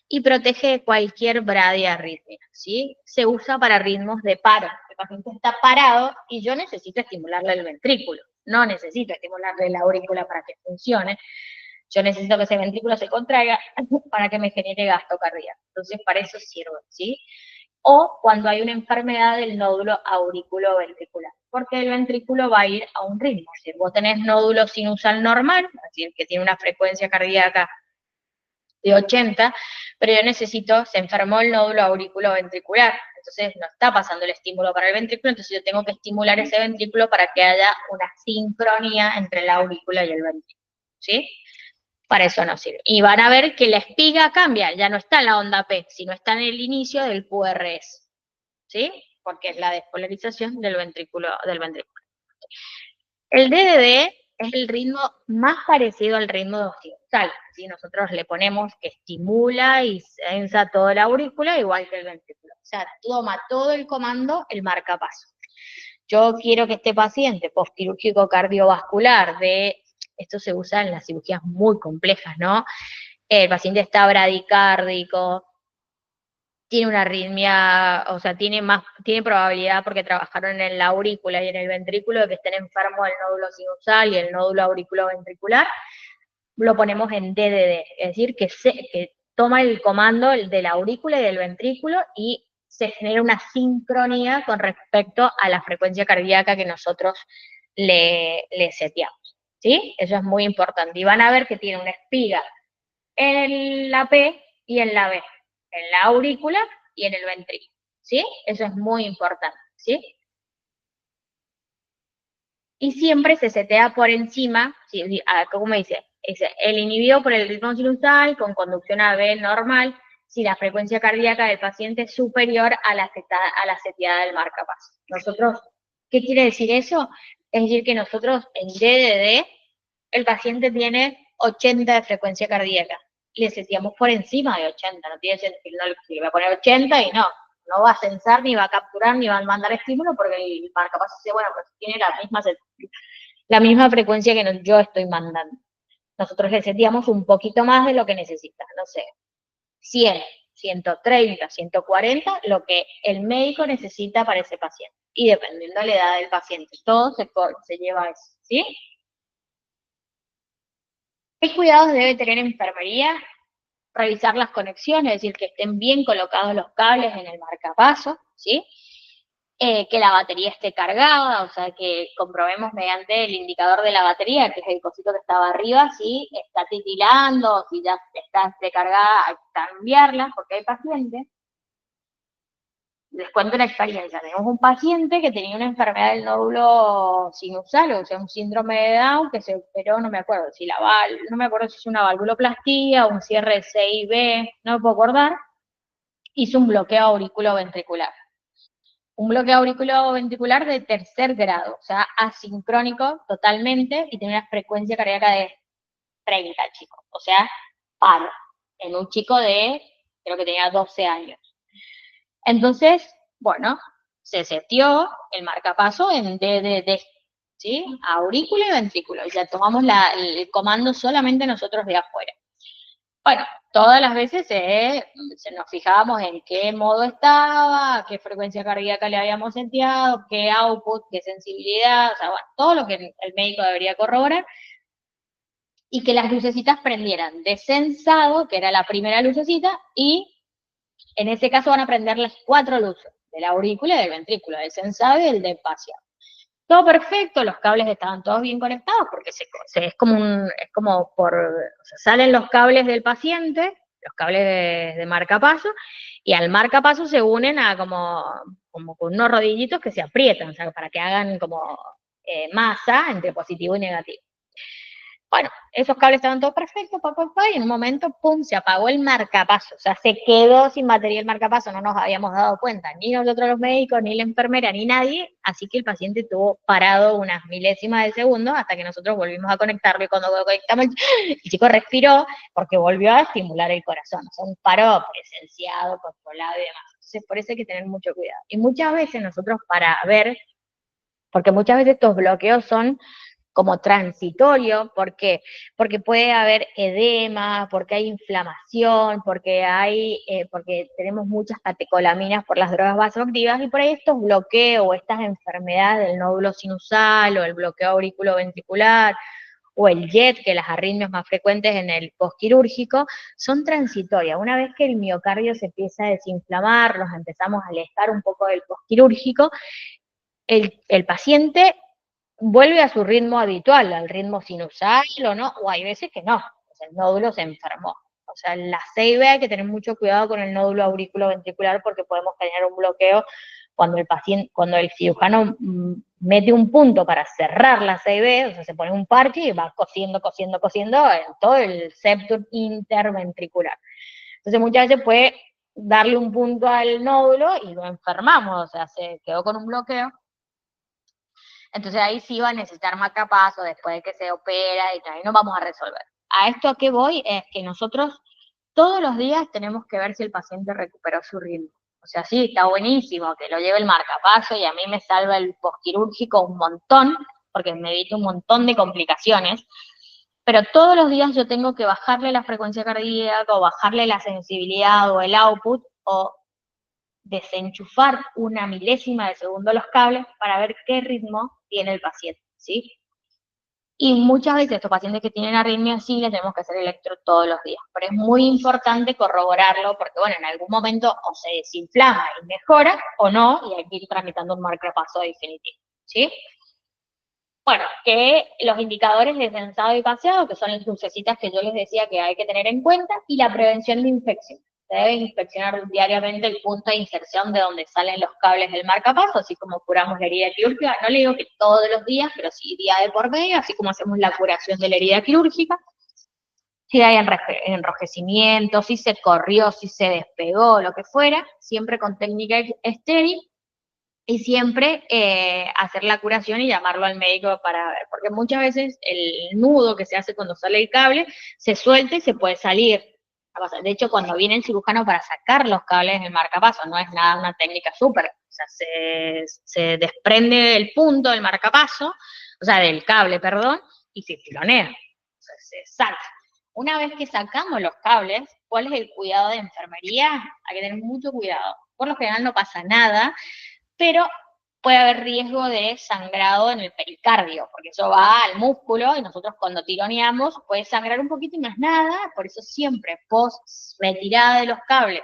y protege de cualquier bradiarritmia, ¿sí? Se usa para ritmos de paro. El paciente está parado y yo necesito estimularle el ventrículo, no necesito estimularle la aurícula para que funcione. Yo necesito que ese ventrículo se contraiga para que me genere gasto cardíaco. Entonces, para eso sirve, ¿sí? O cuando hay una enfermedad del nódulo auriculoventricular, porque el ventrículo va a ir a un ritmo. Si vos tenés nódulo sinusal normal, es decir, que tiene una frecuencia cardíaca de 80, pero yo necesito, se enfermó el nódulo auriculoventricular, entonces no está pasando el estímulo para el ventrículo, entonces yo tengo que estimular ese ventrículo para que haya una sincronía entre la aurícula y el ventrículo, ¿sí? Para eso no sirve. Y van a ver que la espiga cambia, ya no está en la onda P, sino está en el inicio del QRS, ¿sí? Porque es la despolarización del ventrículo. El DDD es el ritmo más parecido al ritmo de occipital, ¿sí? Nosotros le ponemos que estimula y sensa toda la aurícula, igual que el ventrículo. O sea, toma todo el comando el marcapaso. Yo quiero que este paciente postquirúrgico cardiovascular esto se usa en las cirugías muy complejas, ¿no? El paciente está bradicárdico, tiene una arritmia, o sea, tiene probabilidad porque trabajaron en la aurícula y en el ventrículo de que estén enfermos del nódulo sinusal y el nódulo auriculoventricular, lo ponemos en DDD, es decir, que toma el comando de la aurícula y del ventrículo y se genera una sincronía con respecto a la frecuencia cardíaca que nosotros le seteamos, ¿sí? Eso es muy importante. Y van a ver que tiene una espiga en la P y en la B, en la aurícula y en el ventrículo, ¿sí? Eso es muy importante, ¿sí? Y siempre se setea por encima, ¿sí? ¿Cómo dice? El inhibido por el ritmo sinusal con conducción AB normal si la frecuencia cardíaca del paciente es superior a la seteada del marcapaso. Nosotros, ¿qué quiere decir eso? Es decir, que nosotros en DDD el paciente tiene 80 de frecuencia cardíaca. Le seteamos por encima de 80, no tiene sentido, no, le voy a poner 80 y no va a censar, ni va a capturar, ni va a mandar estímulo, porque el marcapaso dice, bueno, pues tiene la misma frecuencia que yo estoy mandando. Nosotros le seteamos un poquito más de lo que necesita, no sé, 100, 130, 140, lo que el médico necesita para ese paciente. Y dependiendo de la edad del paciente, todo se lleva a eso, ¿sí? ¿Qué cuidados debe tener enfermería? Revisar las conexiones, es decir, que estén bien colocados los cables en el marcapaso, ¿sí? Que la batería esté cargada, o sea, que comprobemos mediante el indicador de la batería, que es el cosito que estaba arriba, si está titilando, si ya está recargada, hay que cambiarla, porque hay pacientes, les cuento una experiencia. Tenemos un paciente que tenía una enfermedad del nódulo sinusal, o sea, un síndrome de Down, que se operó, no me acuerdo si no me acuerdo si es una valvuloplastía, un cierre de CIB, no me puedo acordar. Hizo un bloqueo auriculoventricular. Un bloqueo auriculoventricular de tercer grado, o sea, asincrónico totalmente, y tenía una frecuencia cardíaca de 30, chicos. O sea, paro. En un chico de, creo que tenía 12 años. Entonces, bueno, se setió el marcapaso en DDD, ¿sí? Aurículo y ventrículo. Y ya tomamos el comando solamente nosotros de afuera. Bueno, todas las veces nos fijábamos en qué modo estaba, qué frecuencia cardíaca le habíamos seteado, qué output, qué sensibilidad, o sea, bueno, todo lo que el médico debería corroborar, y que las lucecitas prendieran de sensado, que era la primera lucecita, y en ese caso van a prender las 4 luces, del aurículo y del ventrículo, del sensado y del de espaciado. Todo perfecto, los cables estaban todos bien conectados, porque es como o sea, salen los cables del paciente, los cables de marcapaso, y al marcapaso se unen a como con unos rodillitos que se aprietan, o sea, para que hagan como masa entre positivo y negativo. Bueno, esos cables estaban todos perfectos, y en un momento, pum, se apagó el marcapaso, o sea, se quedó sin batería el marcapaso, no nos habíamos dado cuenta, ni nosotros los médicos, ni la enfermera, ni nadie, así que el paciente estuvo parado unas milésimas de segundo hasta que nosotros volvimos a conectarlo, y cuando conectamos, el chico respiró porque volvió a estimular el corazón, o sea, un paro presenciado, controlado y demás. Entonces, por eso hay que tener mucho cuidado. Y muchas veces nosotros para ver, porque muchas veces estos bloqueos son como transitorio, ¿por qué? Porque puede haber edema, porque hay inflamación, porque tenemos muchas catecolaminas por las drogas vasoactivas, y por ahí estos bloqueos o estas enfermedades del nódulo sinusal o el bloqueo auriculoventricular o el JET, que las arritmias más frecuentes en el postquirúrgico, son transitorias. Una vez que el miocardio se empieza a desinflamar, nos empezamos a alejar un poco del postquirúrgico, el paciente vuelve a su ritmo habitual, al ritmo sinusal o no, o hay veces que no, o sea, el nódulo se enfermó. O sea, en la CIB hay que tener mucho cuidado con el nódulo auriculoventricular porque podemos tener un bloqueo cuando el cirujano mete un punto para cerrar la CIB, o sea, se pone un parche y va cosiendo en todo el septum interventricular. Entonces muchas veces puede darle un punto al nódulo y lo enfermamos, o sea, se quedó con un bloqueo. Entonces ahí sí va a necesitar marcapaso después de que se opera y ahí no vamos a resolver. A esto a qué voy es que nosotros todos los días tenemos que ver si el paciente recuperó su ritmo. O sea, sí, está buenísimo que lo lleve el marcapaso y a mí me salva el postquirúrgico un montón, porque me evita un montón de complicaciones, pero todos los días yo tengo que bajarle la frecuencia cardíaca o bajarle la sensibilidad o el output o desenchufar una milésima de segundo los cables para ver qué ritmo tiene el paciente, ¿sí? Y muchas veces estos pacientes que tienen arritmia sí les tenemos que hacer electro todos los días, pero es muy importante corroborarlo porque, bueno, en algún momento o se desinflama y mejora o no, y hay que ir tramitando un marcapaso definitivo, ¿sí? Bueno, que los indicadores de sensado y paseado, que son las lucecitas que yo les decía que hay que tener en cuenta, y la prevención de infección. Se debe inspeccionar diariamente el punto de inserción de donde salen los cables del marcapaso, así como curamos la herida quirúrgica. No le digo que todos los días, pero sí día de por medio, así como hacemos la curación de la herida quirúrgica. Si hay enrojecimiento, si se corrió, si se despegó, lo que fuera, siempre con técnica estéril, y siempre hacer la curación y llamarlo al médico para ver, porque muchas veces el nudo que se hace cuando sale el cable se suelta y se puede salir. De hecho, cuando viene el cirujano para sacar los cables del marcapaso, no es nada una técnica súper, o sea, se desprende el punto del marcapaso, o sea, del cable, perdón, y se filonea, o sea, se saca. Una vez que sacamos los cables, ¿cuál es el cuidado de enfermería? Hay que tener mucho cuidado. Por lo general no pasa nada, pero puede haber riesgo de sangrado en el pericardio, porque eso va al músculo y nosotros cuando tironeamos puede sangrar un poquito y más nada, por eso siempre post retirada de los cables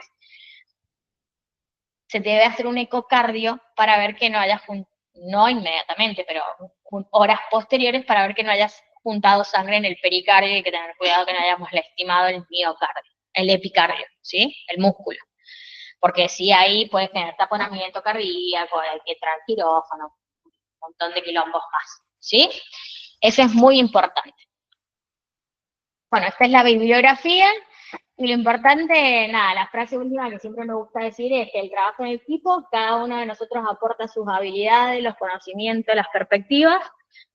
se debe hacer un ecocardio para ver que no haya, no inmediatamente, pero horas posteriores para ver que no haya juntado sangre en el pericardio y que tener cuidado que no hayamos lastimado el miocardio, el epicardio, ¿sí? El músculo. porque sí ahí puede tener taponamiento cardíaco, hay que entrar al quirófano, un montón de quilombos más, ¿sí? Eso es muy importante. Bueno, esta es la bibliografía, y lo importante, nada, la frase última que siempre me gusta decir es que el trabajo en equipo, cada uno de nosotros aporta sus habilidades, los conocimientos, las perspectivas,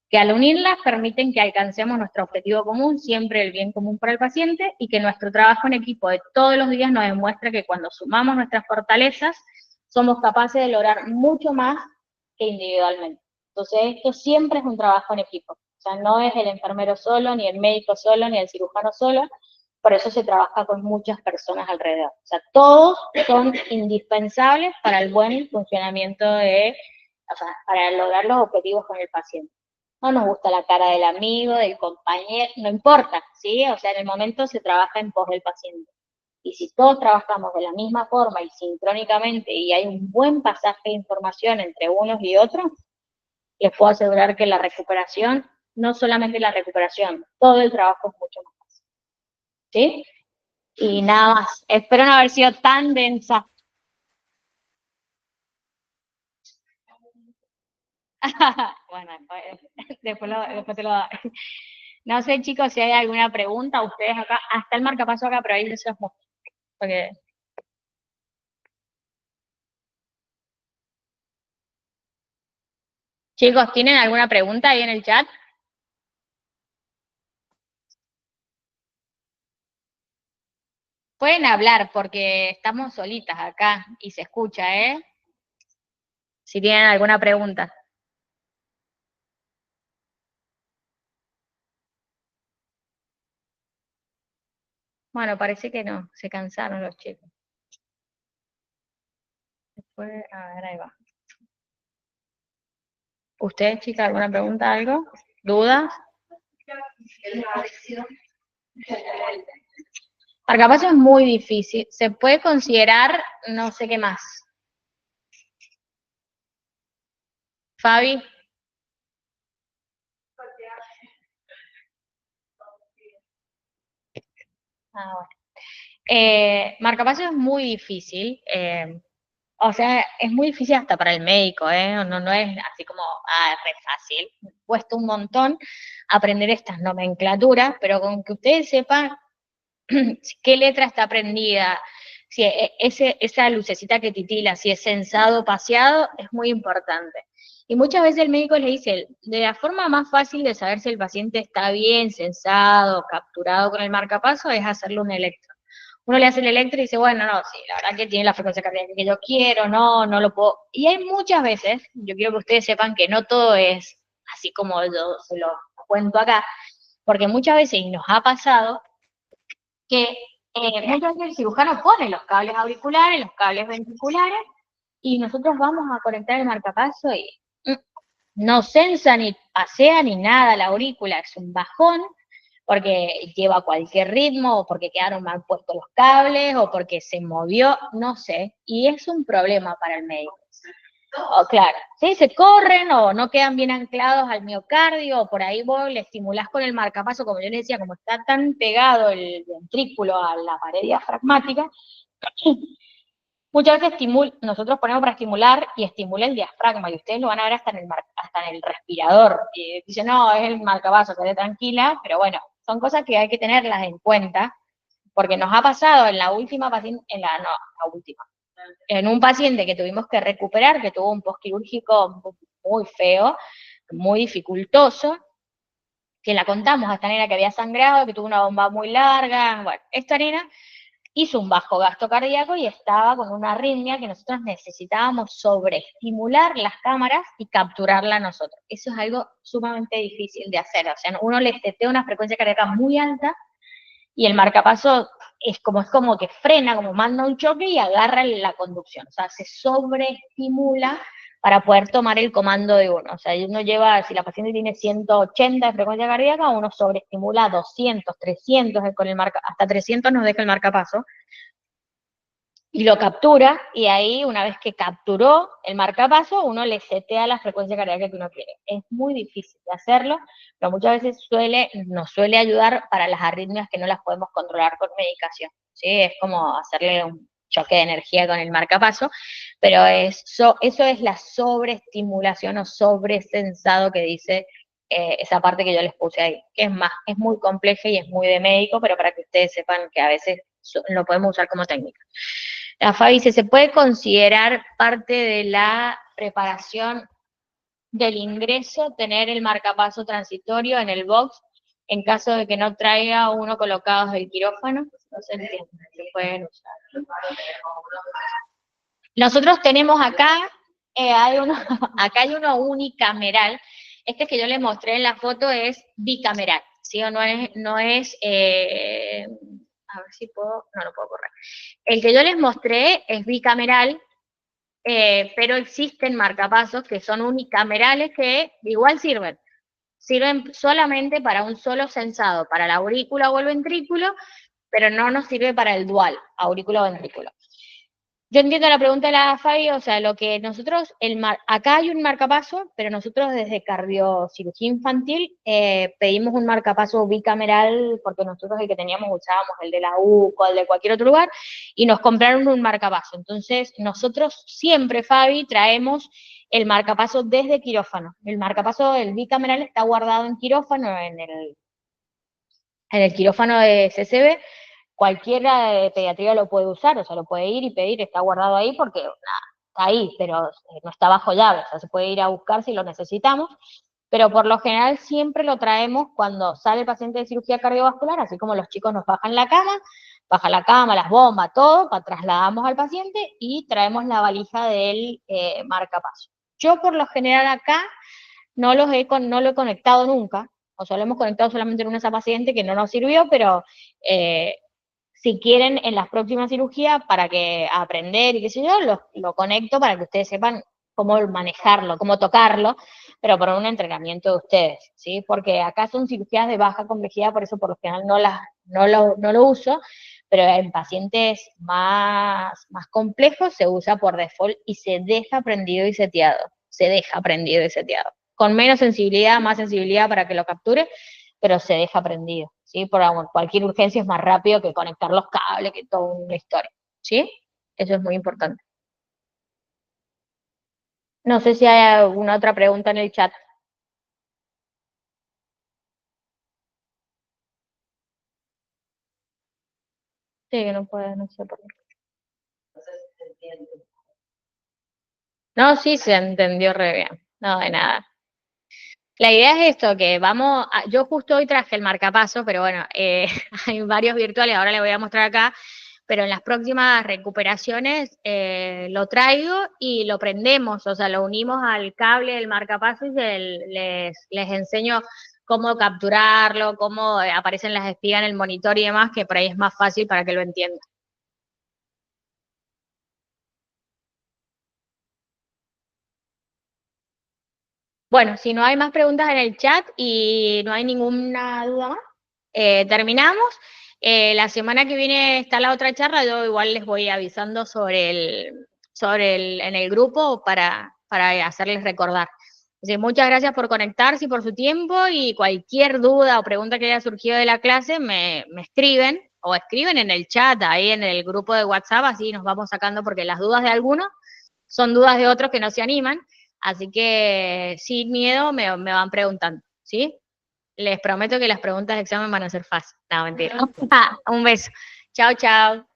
que al unirlas permiten que alcancemos nuestro objetivo común, siempre el bien común para el paciente, y que nuestro trabajo en equipo de todos los días nos demuestra que cuando sumamos nuestras fortalezas, somos capaces de lograr mucho más que individualmente. Entonces, esto siempre es un trabajo en equipo. O sea, no es el enfermero solo, ni el médico solo, ni el cirujano solo, por eso se trabaja con muchas personas alrededor. O sea, todos son indispensables para el buen funcionamiento o sea, para lograr los objetivos con el paciente. No nos gusta la cara del amigo, del compañero, no importa, ¿sí? O sea, en el momento se trabaja en pos del paciente. Y si todos trabajamos de la misma forma y sincrónicamente y hay un buen pasaje de información entre unos y otros, les puedo asegurar que la recuperación, no solamente la recuperación, todo el trabajo es mucho más fácil. ¿Sí? Y nada más. Espero no haber sido tan densa. Bueno, después te lo doy. No sé, chicos, si hay alguna pregunta. Ustedes acá, hasta el marcapaso acá, pero ahí les los muestro. Porque... Chicos, ¿tienen alguna pregunta ahí en el chat? Pueden hablar porque estamos solitas acá y se escucha, ¿eh? Si tienen alguna pregunta. Bueno, parece que no, se cansaron los chicos. Después, a ver, ahí va. ¿Ustedes, chicas, alguna pregunta, algo? ¿Dudas? Marcapaso es muy difícil. Se puede considerar no sé qué más. Fabi. Ah, bueno. Marcapaso es muy difícil. O sea, es muy difícil hasta para el médico, ¿eh? No, no es así como, es re fácil. Cuesta un montón aprender estas nomenclaturas, pero con que ustedes sepan qué letra está prendida, si esa lucecita que titila, si es sensado o paseado, es muy importante. Y muchas veces el médico le dice, de la forma más fácil de saber si el paciente está bien, sensado, capturado con el marcapaso, es hacerle un electro. Uno le hace el electro y dice, bueno, no, sí, la verdad que tiene la frecuencia cardíaca que yo quiero, no lo puedo. Y hay muchas veces, yo quiero que ustedes sepan que no todo es así como yo se lo cuento acá, porque muchas veces, y nos ha pasado, que muchas veces el cirujano pone los cables auriculares, los cables ventriculares, y nosotros vamos a conectar el marcapaso y no sensa ni pasea ni nada la aurícula, es un bajón, porque lleva cualquier ritmo, o porque quedaron mal puestos los cables, o porque se movió, no sé, y es un problema para el médico. Oh, claro, sí, se corren o no quedan bien anclados al miocardio, o por ahí vos le estimulás con el marcapaso, como yo le decía, como está tan pegado el ventrículo a la pared diafragmática, muchas veces nosotros ponemos para estimular y estimula el diafragma, y ustedes lo van a ver hasta en el respirador. Y dicen, no, es el marcapaso, quede tranquila, pero bueno, son cosas que hay que tenerlas en cuenta, porque nos ha pasado en la última paciente, la última, en un paciente que tuvimos que recuperar, que tuvo un postquirúrgico muy feo, muy dificultoso, que la contamos a esta nena que había sangrado, que tuvo una bomba muy larga, bueno, esta nena hizo un bajo gasto cardíaco y estaba con una arritmia que nosotros necesitábamos sobreestimular las cámaras y capturarla nosotros. Eso es algo sumamente difícil de hacer, o sea, uno le setea una frecuencia cardíaca muy alta y el marcapaso es como que frena, como manda un choque y agarra la conducción, o sea, se sobreestimula para poder tomar el comando de uno. O sea, uno lleva, si la paciente tiene 180 de frecuencia cardíaca, uno sobreestimula 200, 300, hasta 300 nos deja el marcapaso, y lo captura, y ahí una vez que capturó el marcapaso, uno le setea la frecuencia cardíaca que uno quiere. Es muy difícil de hacerlo, pero muchas veces nos suele ayudar para las arritmias que no las podemos controlar con medicación. ¿Sí? Es como hacerle choque de energía con el marcapaso, pero eso es la sobreestimulación o sobresensado que dice esa parte que yo les puse ahí, que es muy compleja y es muy de médico, pero para que ustedes sepan que a veces lo podemos usar como técnica. La Fabi dice, ¿se puede considerar parte de la preparación del ingreso tener el marcapaso transitorio en el box en caso de que no traiga uno colocado del quirófano? No se entiende, se pueden usar. Nosotros tenemos acá, acá hay uno unicameral. Este que yo les mostré en la foto es bicameral, ¿sí? O a ver si puedo, no lo puedo correr. El que yo les mostré es bicameral, pero existen marcapasos que son unicamerales que igual sirven solamente para un solo sensado, para la aurícula o el ventrículo, pero no nos sirve para el dual, aurícula o ventrículo. Yo entiendo la pregunta de la Fabi, o sea, lo que nosotros, acá hay un marcapaso, pero nosotros desde cardiocirugía infantil pedimos un marcapaso bicameral, porque nosotros el que teníamos usábamos el de la UCO, el de cualquier otro lugar, y nos compraron un marcapaso. Entonces, nosotros siempre, Fabi, traemos el marcapaso desde quirófano. El marcapaso, el bicameral, está guardado en quirófano, en el quirófano de CCB. Cualquiera de pediatría lo puede usar, o sea, lo puede ir y pedir, está guardado ahí porque nada, está ahí, pero no está bajo llave, o sea, se puede ir a buscar si lo necesitamos, pero por lo general siempre lo traemos cuando sale el paciente de cirugía cardiovascular, así como los chicos nos bajan baja la cama, las bombas, todo, trasladamos al paciente y traemos la valija del marcapaso. Yo por lo general acá no lo he conectado nunca, o sea, lo hemos conectado solamente en una paciente que no nos sirvió, pero si quieren en las próximas cirugías para que aprender y qué sé yo, lo conecto para que ustedes sepan cómo manejarlo, cómo tocarlo, pero por un entrenamiento de ustedes, ¿sí? Porque acá son cirugías de baja complejidad, por eso por lo general no lo uso, pero en pacientes más complejos se usa por default y se deja prendido y seteado, con menos sensibilidad, más sensibilidad para que lo capture, pero se deja prendido, ¿sí? Por cualquier urgencia es más rápido que conectar los cables, que toda una historia, ¿sí? Eso es muy importante. No sé si hay alguna otra pregunta en el chat. Sí, no puede, no sé por qué. No, sí se entendió re bien. No, de nada. La idea es esto, que yo justo hoy traje el marcapaso, pero bueno, hay varios virtuales, ahora le voy a mostrar acá, pero en las próximas recuperaciones lo traigo y lo prendemos, o sea, lo unimos al cable del marcapaso y les enseño cómo capturarlo, cómo aparecen las espigas en el monitor y demás, que por ahí es más fácil para que lo entiendan. Bueno, si no hay más preguntas en el chat y no hay ninguna duda más, terminamos. La semana que viene está la otra charla, yo igual les voy avisando en el grupo para hacerles recordar. Así que muchas gracias por conectarse y por su tiempo y cualquier duda o pregunta que haya surgido de la clase me escriben o escriben en el chat, ahí en el grupo de WhatsApp, así nos vamos sacando porque las dudas de algunos son dudas de otros que no se animan, así que sin miedo me van preguntando, ¿sí? Les prometo que las preguntas de examen van a ser fáciles. No, mentira. Un beso. Chao, chao.